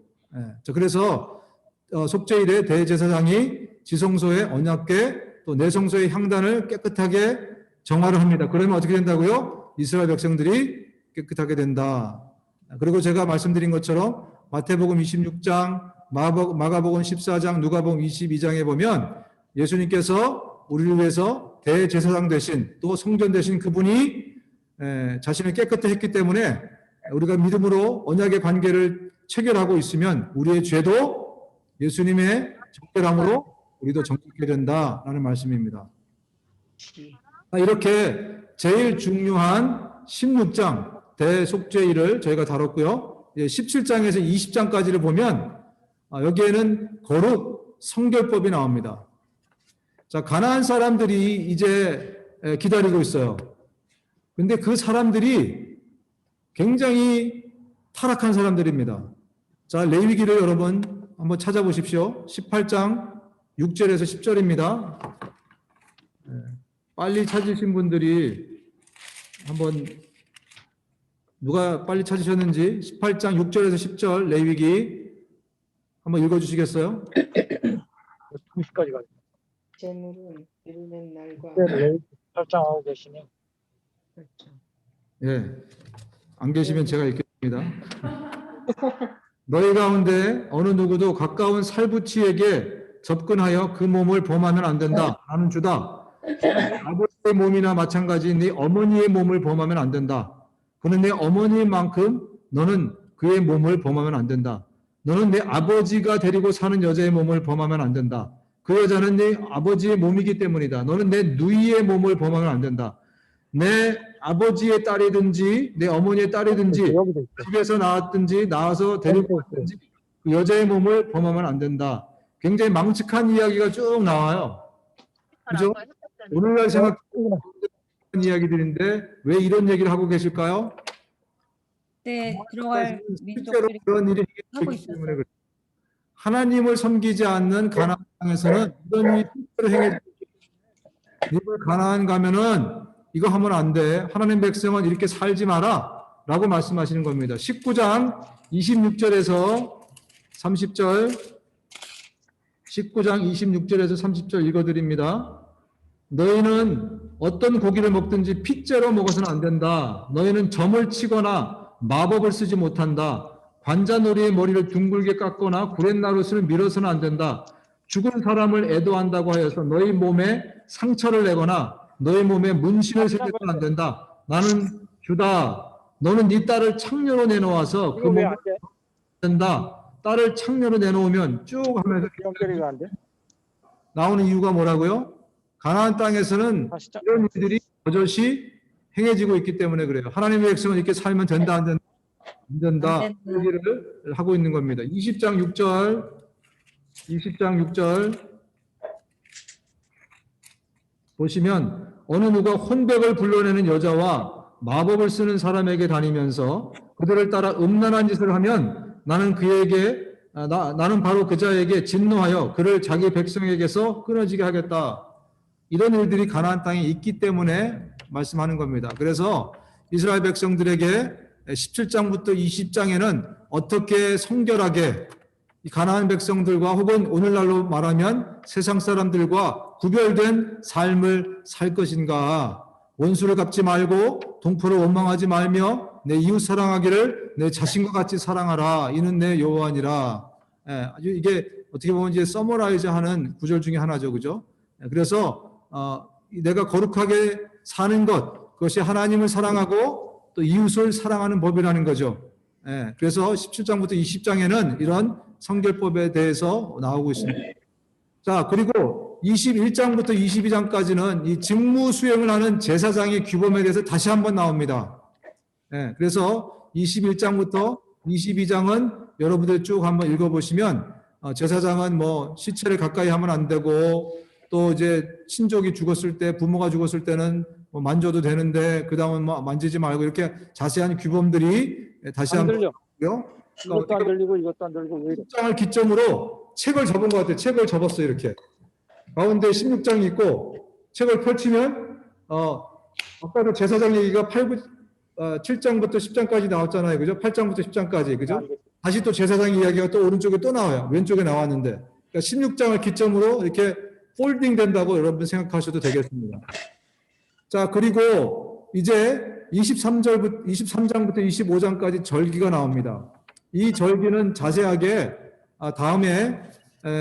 그래서 속죄일에 대제사장이 지성소의 언약궤 또 내성소의 향단을 깨끗하게 정화를 합니다. 그러면 어떻게 된다고요? 이스라엘 백성들이 깨끗하게 된다. 그리고 제가 말씀드린 것처럼 마태복음 26장, 마가복음 14장, 누가복음 22장에 보면 예수님께서 우리를 위해서 대제사장 되신 또 성전 되신 그분이 자신을 깨끗하게 했기 때문에 우리가 믿음으로 언약의 관계를 체결하고 있으면 우리의 죄도 예수님의 정결함으로 우리도 정결하게 된다라는 말씀입니다. 이렇게 제일 중요한 16장 대속죄일을 저희가 다뤘고요. 17장에서 20장까지를 보면 여기에는 거룩 성결법이 나옵니다. 자, 가나안 사람들이 이제 기다리고 있어요. 근데 그 사람들이 굉장히 타락한 사람들입니다. 자, 레위기를 여러분 한번 찾아보십시오. 18장 6절에서 10절입니다. 빨리 찾으신 분들이 한번 누가 빨리 찾으셨는지 18장 6절에서 10절 레위기 한번 읽어주시겠어요? 30까지 가요. 재물은 이르는 날과 네, 설정하고 계시네. 그렇죠. 예, 안 계시면 제가 읽겠습니다. 너희 가운데 어느 누구도 가까운 살부치에게 접근하여 그 몸을 범하면 안 된다. 나는 주다. 아버지의 몸이나 마찬가지 네 어머니의 몸을 범하면 안 된다. 그는 내 어머니인 만큼 너는 그의 몸을 범하면 안 된다. 너는 내 아버지가 데리고 사는 여자의 몸을 범하면 안 된다. 그 여자는 내 아버지의 몸이기 때문이다. 너는 내 누이의 몸을 범하면 안 된다. 내 아버지의 딸이든지 내 어머니의 딸이든지 여기도 있어. 집에서 나왔든지 나와서 데리고 왔든지 그 여자의 몸을 범하면 안 된다. 굉장히 망측한 이야기가 쭉 나와요. 그죠? 오늘날 생각하는 이야기들인데 왜 이런 얘기를 하고 계실까요? 때 들어갈 실제로 민족들이 그런 일이 하고 있기 때문에 그래요. 하나님을 섬기지 않는 가나안 땅에서는 이런 일이 실제로 행해지기 때문에 너희들 가나안 가면은 이거 하면 안 돼. 하나님 백성은 이렇게 살지 마라 라고 말씀하시는 겁니다. 19장 26절에서 30절 19장 26절에서 30절 읽어드립니다. 너희는 어떤 고기를 먹든지 핏째로 먹어서는 안 된다. 너희는 점을 치거나 마법을 쓰지 못한다. 관자놀이의 머리를 둥글게 깎거나 구렛나룻을 밀어서는 안 된다. 죽은 사람을 애도한다고 하여서 너희 몸에 상처를 내거나 너희 몸에 문신을 새겨서는 안 된다. 나는 주다. 너는 네 딸을 창녀로 내놓아서 그 이거 몸을 왜안 돼? 된다. 딸을 창녀로 내놓으면 쭉 하면서 연결이 안 돼? 나오는 이유가 뭐라고요? 가나안 땅에서는 다시 짜. 이런 일들이 버젓이 행해지고 있기 때문에 그래요. 하나님의 백성은 이렇게 살면 된다 안 된다? 안 된다. 안 된다. 얘기를 하고 있는 겁니다. 20장 6절 보시면 어느 누가 혼백을 불러내는 여자와 마법을 쓰는 사람에게 다니면서 그들을 따라 음란한 짓을 하면 나는 그에게 나는 바로 그 자에게 진노하여 그를 자기 백성에게서 끊어지게 하겠다. 이런 일들이 가나안 땅에 있기 때문에 말씀하는 겁니다. 그래서 이스라엘 백성들에게 17장부터 20장에는 어떻게 성결하게 이 가나안 백성들과 혹은 오늘날로 말하면 세상 사람들과 구별된 삶을 살 것인가? 원수를 갚지 말고 동포를 원망하지 말며 내 이웃 사랑하기를 내 자신과 같이 사랑하라. 이는 내 여호와니라. 아주 이게 어떻게 보면 이제 서머라이즈하는 구절 중에 하나죠, 그죠? 그래서 내가 거룩하게 사는 것, 그것이 하나님을 사랑하고 또 이웃을 사랑하는 법이라는 거죠. 그래서 17장부터 20장에는 이런 성결법에 대해서 나오고 있습니다. 자, 그리고 21장부터 22장까지는 이 직무 수행을 하는 제사장의 규범에 대해서 다시 한번 나옵니다. 그래서 21장부터 22장은 여러분들 쭉 한번 읽어보시면 제사장은 뭐 시체를 가까이 하면 안 되고 또 이제 친족이 죽었을 때 부모가 죽었을 때는 뭐 만져도 되는데 그 다음은 뭐 만지지 말고 이렇게 자세한 규범들이 다시 안 한번 들려. 있고요. 이것도 안 들리고 이것도 안 들리고 왜 이래? 16장을 기점으로 책을 접은 것 같아요. 책을 접었어요. 이렇게 가운데 16장이 있고 책을 펼치면 아까도 제사장 얘기가 7장부터 10장까지 나왔잖아요. 그죠? 8장부터 10장까지. 그죠? 다시 또 제사장 이야기가 또 오른쪽에 또 나와요. 왼쪽에 나왔는데. 그러니까 16장을 기점으로 이렇게 폴딩 된다고 여러분 생각하셔도 되겠습니다. 자, 그리고 이제 23장부터 25장까지 절기가 나옵니다. 이 절기는 자세하게 다음에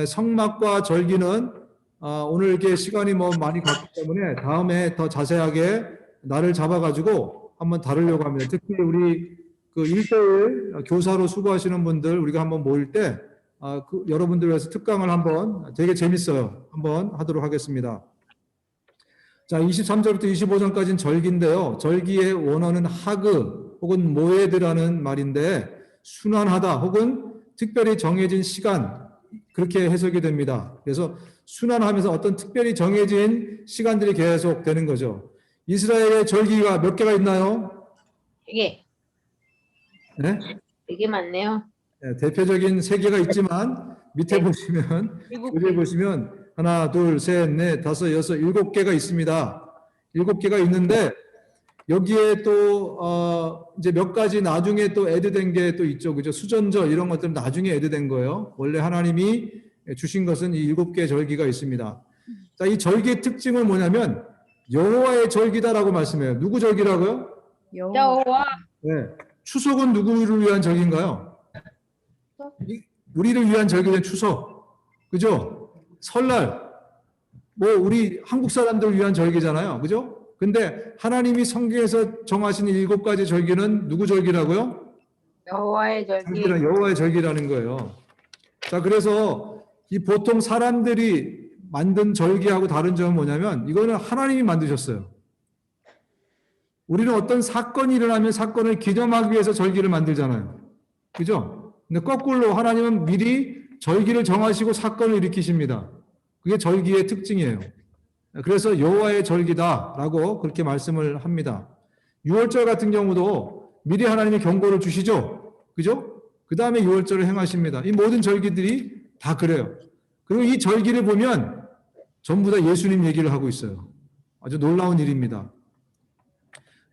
성막과 절기는 오늘 이렇게 시간이 뭐 많이 갔기 때문에 다음에 더 자세하게 날을 잡아가지고 한번 다루려고 합니다. 특히 우리 그 1대1 교사로 수고하시는 분들 우리가 한번 모일 때 여러분들 위해서 특강을 한번 되게 재밌어요. 한번 하도록 하겠습니다. 자, 23절부터 25절까지는 절기인데요. 절기의 원어는 하그 혹은 모에드라는 말인데 순환하다 혹은 특별히 정해진 시간 그렇게 해석이 됩니다. 그래서 순환하면서 어떤 특별히 정해진 시간들이 계속 되는 거죠. 이스라엘의 절기가 몇 개가 있나요? 되게 네? 되게 많네요. 네, 대표적인 3개가 있지만 밑에 보시면 여기 보시면 하나, 둘, 셋, 넷, 다섯, 여섯, 7개가 있습니다. 7개가 있는데 여기에 또 이제 몇 가지 나중에 또 애드된 게 또 있죠, 그죠? 수전절 이런 것들은 나중에 애드된 거예요. 원래 하나님이 주신 것은 이 7개의 절기가 있습니다. 자, 이 절기의 특징은 뭐냐면 여호와의 절기다라고 말씀해요. 누구 절기라고요? 여호와. 네. 추석은 누구를 위한 절기인가요? 우리를 위한 절기는 추석, 그죠? 설날, 뭐 우리 한국 사람들 위한 절기잖아요, 그죠? 근데 하나님이 성경에서 정하신 7가지 절기는 누구 절기라고요? 여호와의 절기. 여호와의 절기라는 거예요. 자, 그래서 이 보통 사람들이 만든 절기하고 다른 점은 뭐냐면 이거는 하나님이 만드셨어요. 우리는 어떤 사건이 일어나면 사건을 기념하기 위해서 절기를 만들잖아요. 그죠? 근데 거꾸로 하나님은 미리 절기를 정하시고 사건을 일으키십니다. 그게 절기의 특징이에요. 그래서 여호와의 절기다라고 그렇게 말씀을 합니다. 6월절 같은 경우도 미리 하나님이 경고를 주시죠. 그죠? 그 다음에 6월절을 행하십니다. 이 모든 절기들이 다 그래요. 그리고 이 절기를 보면 전부 다 예수님 얘기를 하고 있어요. 아주 놀라운 일입니다.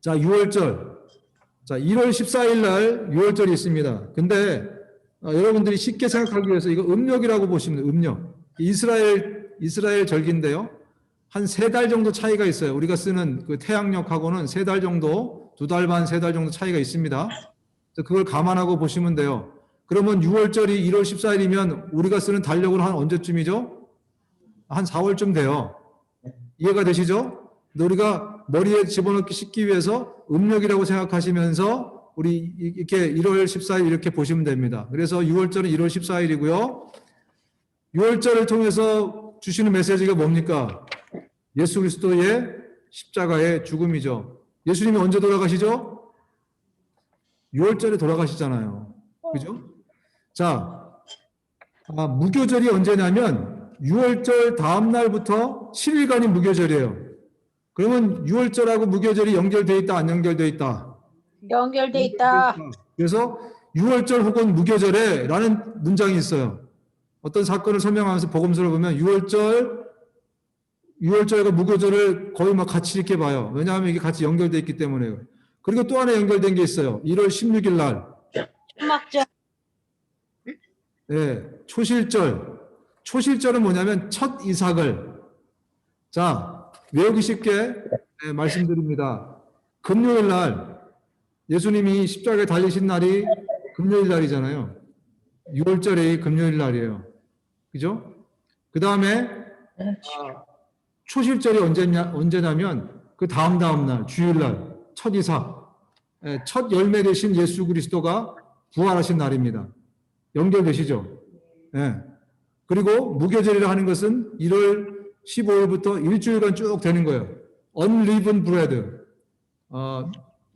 자, 6월절. 자, 1월 14일 날 6월절이 있습니다. 근데 여러분들이 쉽게 생각하기 위해서 이거 음력이라고 보시면 돼요. 음력. 이스라엘 절기인데요. 한 3달 정도 차이가 있어요. 우리가 쓰는 그 태양력하고는 3달 정도, 2달 반, 3달 정도 차이가 있습니다. 그걸 감안하고 보시면 돼요. 그러면 6월절이 1월 14일이면 우리가 쓰는 달력으로 한 언제쯤이죠? 한 4월쯤 돼요. 이해가 되시죠? 근데 우리가 머리에 집어넣기 쉽기 위해서 음력이라고 생각하시면서 우리 이렇게 1월 14일 이렇게 보시면 됩니다. 그래서 6월절은 1월 14일이고요. 6월절을 통해서 주시는 메시지가 뭡니까? 예수 그리스도의 십자가의 죽음이죠. 예수님이 언제 돌아가시죠? 6월절에 돌아가시잖아요. 그죠? 자, 무교절이 언제냐면 6월절 다음 날부터 7일간이 무교절이에요. 그러면 6월절하고 무교절이 연결되어 있다, 안 연결되어 있다? 연결돼 있다. 그래서 6월절 혹은 무교절에 라는 문장이 있어요. 어떤 사건을 설명하면서 복음서를 보면 6월절과 무교절을 거의 막 같이 이렇게 봐요. 왜냐하면 이게 같이 연결되어 있기 때문에요. 그리고 또 하나 연결된 게 있어요. 1월 16일 날. 초막절. 예, 초실절. 초실절은 뭐냐면 첫 이삭을. 자, 외우기 쉽게 말씀드립니다. 금요일 날 예수님이 십자가에 달리신 날이 금요일 날이잖아요. 6월절이 금요일 날이에요. 그죠? 그 다음에 초실절이 언제냐면 그 다음 날 주일날 첫 이삭, 첫 열매 되신 예수 그리스도가 부활하신 날입니다. 연결되시죠? 예. 그리고 무교절이라 하는 것은 1월 15일부터 일주일간 쭉 되는 거예요. unleavened bread,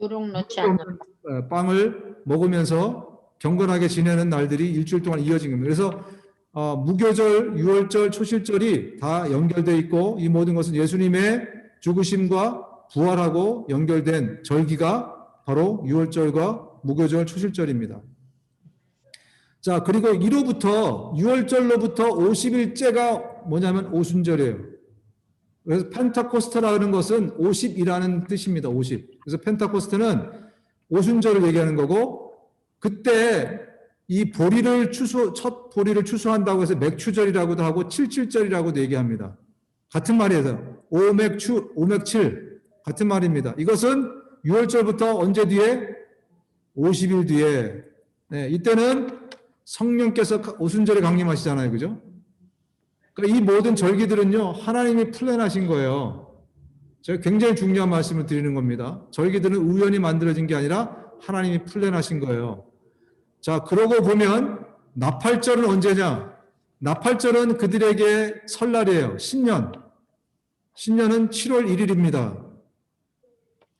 누룩 넣지 않는 빵을 먹으면서 경건하게 지내는 날들이 일주일 동안 이어진 겁니다. 그래서 무교절, 유월절, 초실절이 다 연결되어 있고 이 모든 것은 예수님의 죽으심과 부활하고 연결된 절기가 바로 유월절과 무교절, 초실절입니다. 자, 그리고 1호부터 6월절로부터 50일째가 뭐냐면 오순절이에요. 그래서 펜타코스테라는 것은 50이라는 뜻입니다. 50. 그래서 펜타코스테는 오순절을 얘기하는 거고 그때 이 첫 보리를 추수한다고 해서 맥추절이라고도 하고 77절이라고도 얘기합니다. 같은 말이에요. 오맥칠 같은 말입니다. 이것은 6월절부터 언제 뒤에? 50일 뒤에. 네, 이때는 성령께서 오순절에 강림하시잖아요. 그죠? 그러니까 이 모든 절기들은요, 하나님이 플랜하신 거예요. 제가 굉장히 중요한 말씀을 드리는 겁니다. 절기들은 우연히 만들어진 게 아니라 하나님이 플랜하신 거예요. 자, 그러고 보면 나팔절은 언제냐? 나팔절은 그들에게 설날이에요. 신년. 신년은 7월 1일입니다.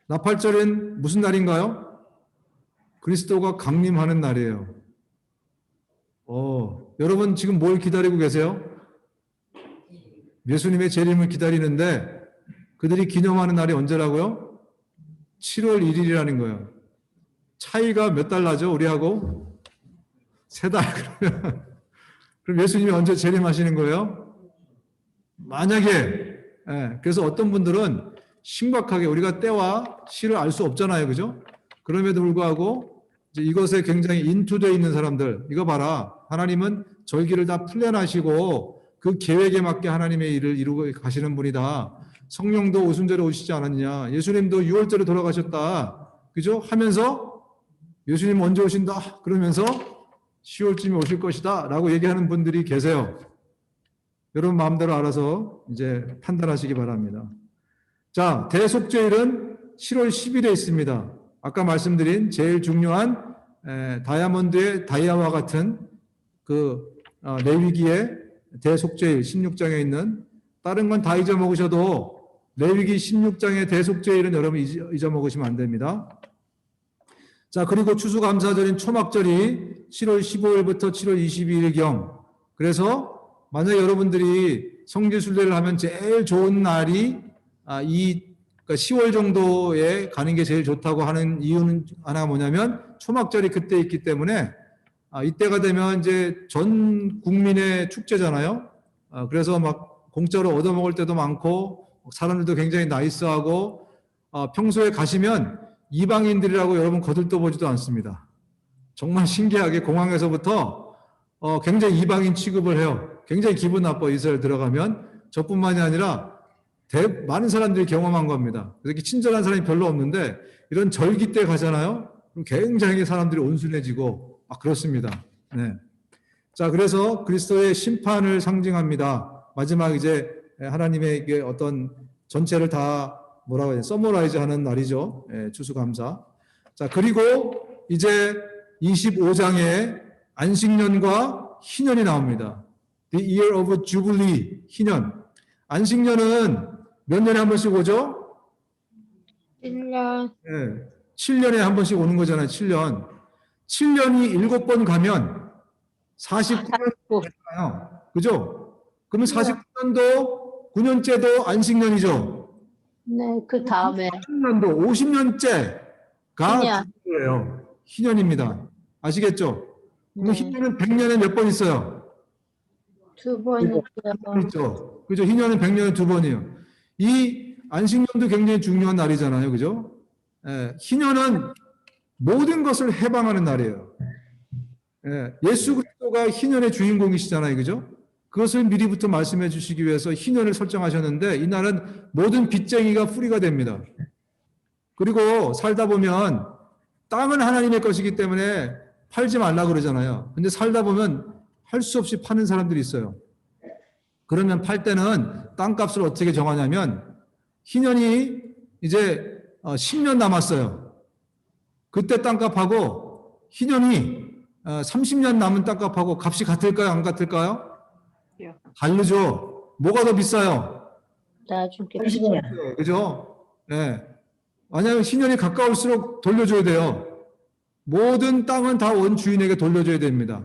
나팔절은 무슨 날인가요? 그리스도가 강림하는 날이에요. 여러분 지금 뭘 기다리고 계세요? 예수님의 재림을 기다리는데 그들이 기념하는 날이 언제라고요? 7월 1일이라는 거예요. 차이가 몇 달 나죠? 우리하고? 3달. 그럼 예수님이 언제 재림하시는 거예요? 만약에 그래서 어떤 분들은 심각하게 우리가 때와 시를 알 수 없잖아요. 그죠? 그럼에도 불구하고 이제 이것에 굉장히 인투되어 있는 사람들, 이거 봐라. 하나님은 절기를 다 플랜하시고 그 계획에 맞게 하나님의 일을 이루고 가시는 분이다. 성령도 오순절에 오시지 않았냐. 예수님도 6월절에 돌아가셨다. 그죠? 하면서 예수님 언제 오신다. 그러면서 10월쯤에 오실 것이다. 라고 얘기하는 분들이 계세요. 여러분 마음대로 알아서 이제 판단하시기 바랍니다. 자, 대속죄일은 7월 10일에 있습니다. 아까 말씀드린 제일 중요한 다이아몬드의 다이아와 같은 그 레위기의 대속죄일 16장에 있는, 다른 건 다 잊어먹으셔도 레위기 16장의 대속죄일은 여러분 잊어먹으시면 안 됩니다. 자, 그리고 추수감사절인 초막절이 7월 15일부터 7월 22일경. 그래서 만약에 여러분들이 성지순례를 하면 제일 좋은 날이 그러니까 10월 정도에 가는 게 제일 좋다고 하는 이유는 하나가 뭐냐면 초막절이 그때 있기 때문에 이때가 되면 이제 전 국민의 축제잖아요. 그래서 막 공짜로 얻어먹을 때도 많고 사람들도 굉장히 나이스하고 평소에 가시면 이방인들이라고 여러분 거들떠보지도 않습니다. 정말 신기하게 공항에서부터 굉장히 이방인 취급을 해요. 굉장히 기분 나빠. 이스라엘 들어가면 저뿐만이 아니라 많은 사람들이 경험한 겁니다. 그렇게 친절한 사람이 별로 없는데 이런 절기 때 가잖아요. 그럼 굉장히 사람들이 온순해지고 그렇습니다. 네. 자, 그래서 그리스도의 심판을 상징합니다. 마지막 이제 하나님의 어떤 전체를 다 뭐라고 해야 서머라이즈 하는 날이죠. 추수감사. 자, 그리고 이제 25장에 안식년과 희년이 나옵니다. The year of Jubilee, 희년. 안식년은 몇 년에 한 번씩 오죠? 1년. 네, 7년에 한 번씩 오는 거잖아요. 7년. 7년이 7번 가면 49년 되잖아요. 그죠? 그러면 49년도 9년째도 안식년이죠. 네, 그 다음에 50년도 50년째가 희년. 희년이에요. 희년입니다. 아시겠죠? 그럼 네. 희년은 100년에 몇 번 있어요? 2번 있죠. 그죠? 희년은 100년에 2번이에요. 이 안식년도 굉장히 중요한 날이잖아요. 그죠? 희년은 모든 것을 해방하는 날이에요. 예, 예수 그리스도가 희년의 주인공이시잖아요. 그죠? 그것을 미리부터 말씀해 주시기 위해서 희년을 설정하셨는데 이날은 모든 빚쟁이가 풀이가 됩니다. 그리고 살다 보면 땅은 하나님의 것이기 때문에 팔지 말라 그러잖아요. 근데 살다 보면 할 수 없이 파는 사람들이 있어요. 그러면 팔 때는 땅값을 어떻게 정하냐면 희년이 이제 10년 남았어요. 그때 땅값하고 희년이 30년 남은 땅값하고 값이 같을까요? 안 같을까요? 다르죠. 뭐가 더 비싸요? 나중에 그죠? 네. 만약에 희년이 가까울수록 돌려줘야 돼요. 모든 땅은 다 원 주인에게 돌려줘야 됩니다.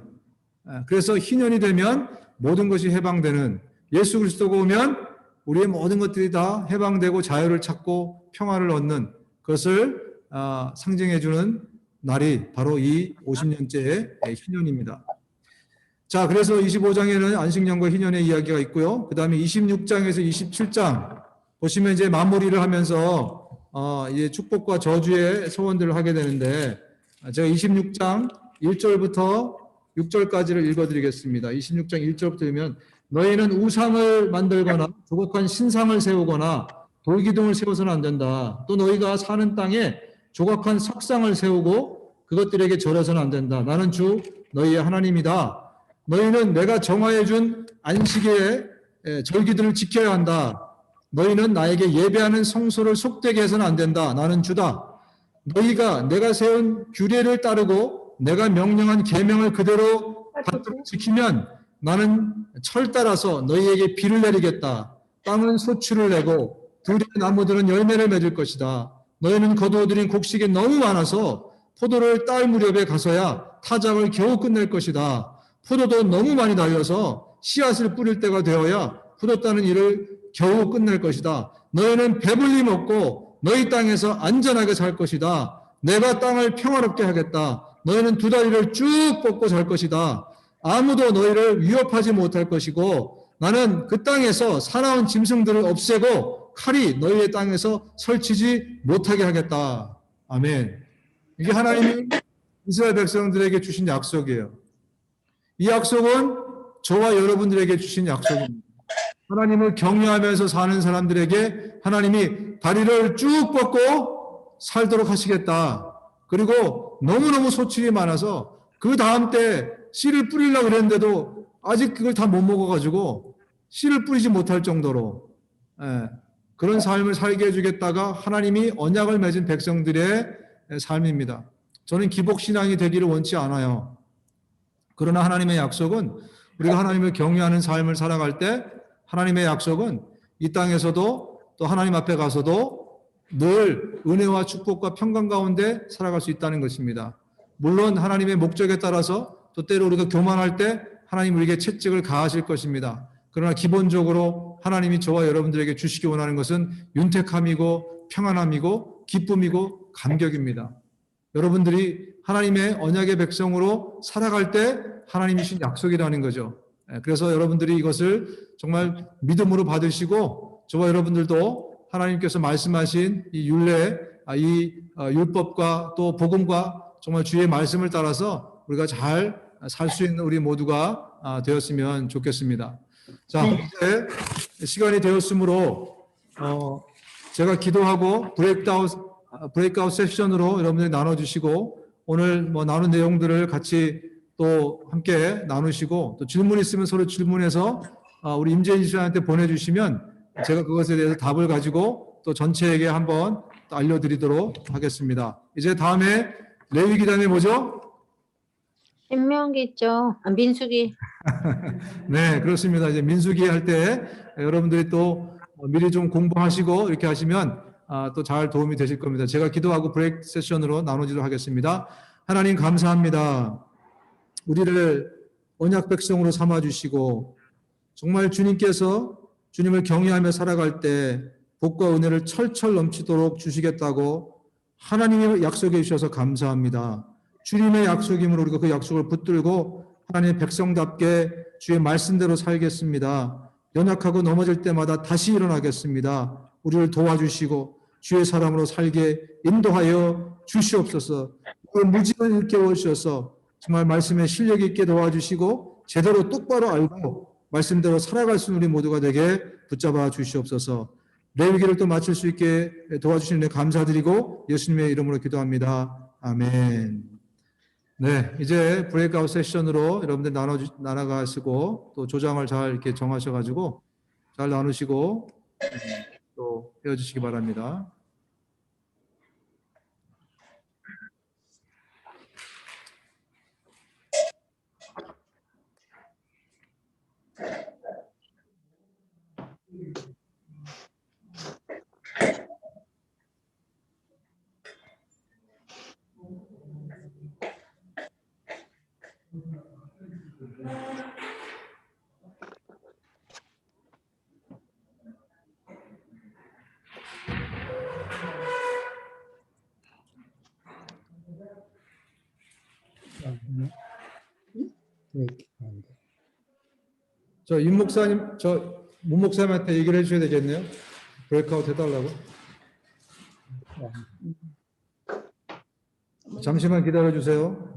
그래서 희년이 되면 모든 것이 해방되는, 예수 그리스도가 오면 우리의 모든 것들이 다 해방되고 자유를 찾고 평화를 얻는 것을 상징해 주는 날이 바로 이 50년째의 희년입니다. 자, 그래서 25장에는 안식년과 희년의 이야기가 있고요. 그 다음에 26장에서 27장 보시면 이제 마무리를 하면서 이제 축복과 저주의 소원들을 하게 되는데, 제가 26장 1절부터 6절까지를 읽어드리겠습니다. 26장 1절부터 보면 너희는 우상을 만들거나 조각한 신상을 세우거나 돌기둥을 세워서는 안 된다. 또 너희가 사는 땅에 조각한 석상을 세우고 그것들에게 절해서는 안 된다. 나는 주 너희의 하나님이다. 너희는 내가 정하여 준 안식일의 절기들을 지켜야 한다. 너희는 나에게 예배하는 성소를 속되게 해서는 안 된다. 나는 주다. 너희가 내가 세운 규례를 따르고 내가 명령한 계명을 그대로 받도록 지키면 나는 철 따라서 너희에게 비를 내리겠다. 땅은 소출을 내고 들의 나무들은 열매를 맺을 것이다. 너희는 거두어들인 곡식이 너무 많아서 포도를 딸 무렵에 가서야 타작을 겨우 끝낼 것이다. 포도도 너무 많이 달려서 씨앗을 뿌릴 때가 되어야 포도 따는 일을 겨우 끝낼 것이다. 너희는 배불리 먹고 너희 땅에서 안전하게 살 것이다. 내가 땅을 평화롭게 하겠다. 너희는 두 다리를 쭉 뻗고 살 것이다. 아무도 너희를 위협하지 못할 것이고 나는 그 땅에서 사나운 짐승들을 없애고 칼이 너희의 땅에서 설치지 못하게 하겠다. 아멘. 이게 하나님이 이스라엘 백성들에게 주신 약속이에요. 이 약속은 저와 여러분들에게 주신 약속입니다. 하나님을 경외하면서 사는 사람들에게 하나님이 다리를 쭉 뻗고 살도록 하시겠다. 그리고 너무너무 소출이 많아서 그 다음 때 씨를 뿌리려고 그랬는데도 아직 그걸 다 못 먹어가지고 씨를 뿌리지 못할 정도로 그런 삶을 살게 해주겠다가 하나님이 언약을 맺은 백성들의 삶입니다. 저는 기복신앙이 되기를 원치 않아요. 그러나 하나님의 약속은 우리가 하나님을 경외하는 삶을 살아갈 때 하나님의 약속은 이 땅에서도 또 하나님 앞에 가서도 늘 은혜와 축복과 평강 가운데 살아갈 수 있다는 것입니다. 물론 하나님의 목적에 따라서 또 때로 우리가 교만할 때 하나님 우리에게 채찍을 가하실 것입니다. 그러나 기본적으로 하나님이 저와 여러분들에게 주시기 원하는 것은 윤택함이고 평안함이고 기쁨이고 감격입니다. 여러분들이 하나님의 언약의 백성으로 살아갈 때 하나님이 주신 약속이라는 거죠. 그래서 여러분들이 이것을 정말 믿음으로 받으시고 저와 여러분들도 하나님께서 말씀하신 이 율례, 이 율법과 또 복음과 정말 주의 말씀을 따라서 우리가 잘 살 수 있는 우리 모두가 되었으면 좋겠습니다. 자, 이제 시간이 되었으므로 제가 기도하고 브레이크아웃 세션으로 여러분들이 나눠주시고 오늘 나눈 내용들을 같이 또 함께 나누시고 또 질문 있으면 서로 질문해서 우리 임재인 씨한테 보내주시면 제가 그것에 대해서 답을 가지고 또 전체에게 한번 알려드리도록 하겠습니다. 이제 다음에 레위기 다음에 뭐죠? 신명기 있죠. 민수기. 네, 그렇습니다. 이제 민수기 할 때 여러분들이 또 미리 좀 공부하시고 이렇게 하시면 또 잘 도움이 되실 겁니다. 제가 기도하고 브레이크 세션으로 나누도록 하겠습니다. 하나님 감사합니다. 우리를 언약 백성으로 삼아주시고 정말 주님께서 주님을 경외하며 살아갈 때 복과 은혜를 철철 넘치도록 주시겠다고 하나님이 약속해 주셔서 감사합니다. 주님의 약속이므로 우리가 그 약속을 붙들고 하나님의 백성답게 주의 말씀대로 살겠습니다. 연약하고 넘어질 때마다 다시 일어나겠습니다. 우리를 도와주시고 주의 사람으로 살게 인도하여 주시옵소서. 무지를 일깨워 주셔서 정말 말씀에 실력 있게 도와주시고 제대로 똑바로 알고 말씀대로 살아갈 수 있는 우리 모두가 되게 붙잡아 주시옵소서. 레위기를 또 마칠 수 있게 도와주시는 데 감사드리고 예수님의 이름으로 기도합니다. 아멘. 네, 이제 브레이크아웃 세션으로 여러분들 나눠가시고 또 조장을 잘 이렇게 정하셔가지고 잘 나누시고 또 헤어지시기 바랍니다. 저 임 목사님, 저 문 목사님한테 얘기를 해주셔야 되겠네요. 브레이크아웃 해달라고. 잠시만 기다려 주세요.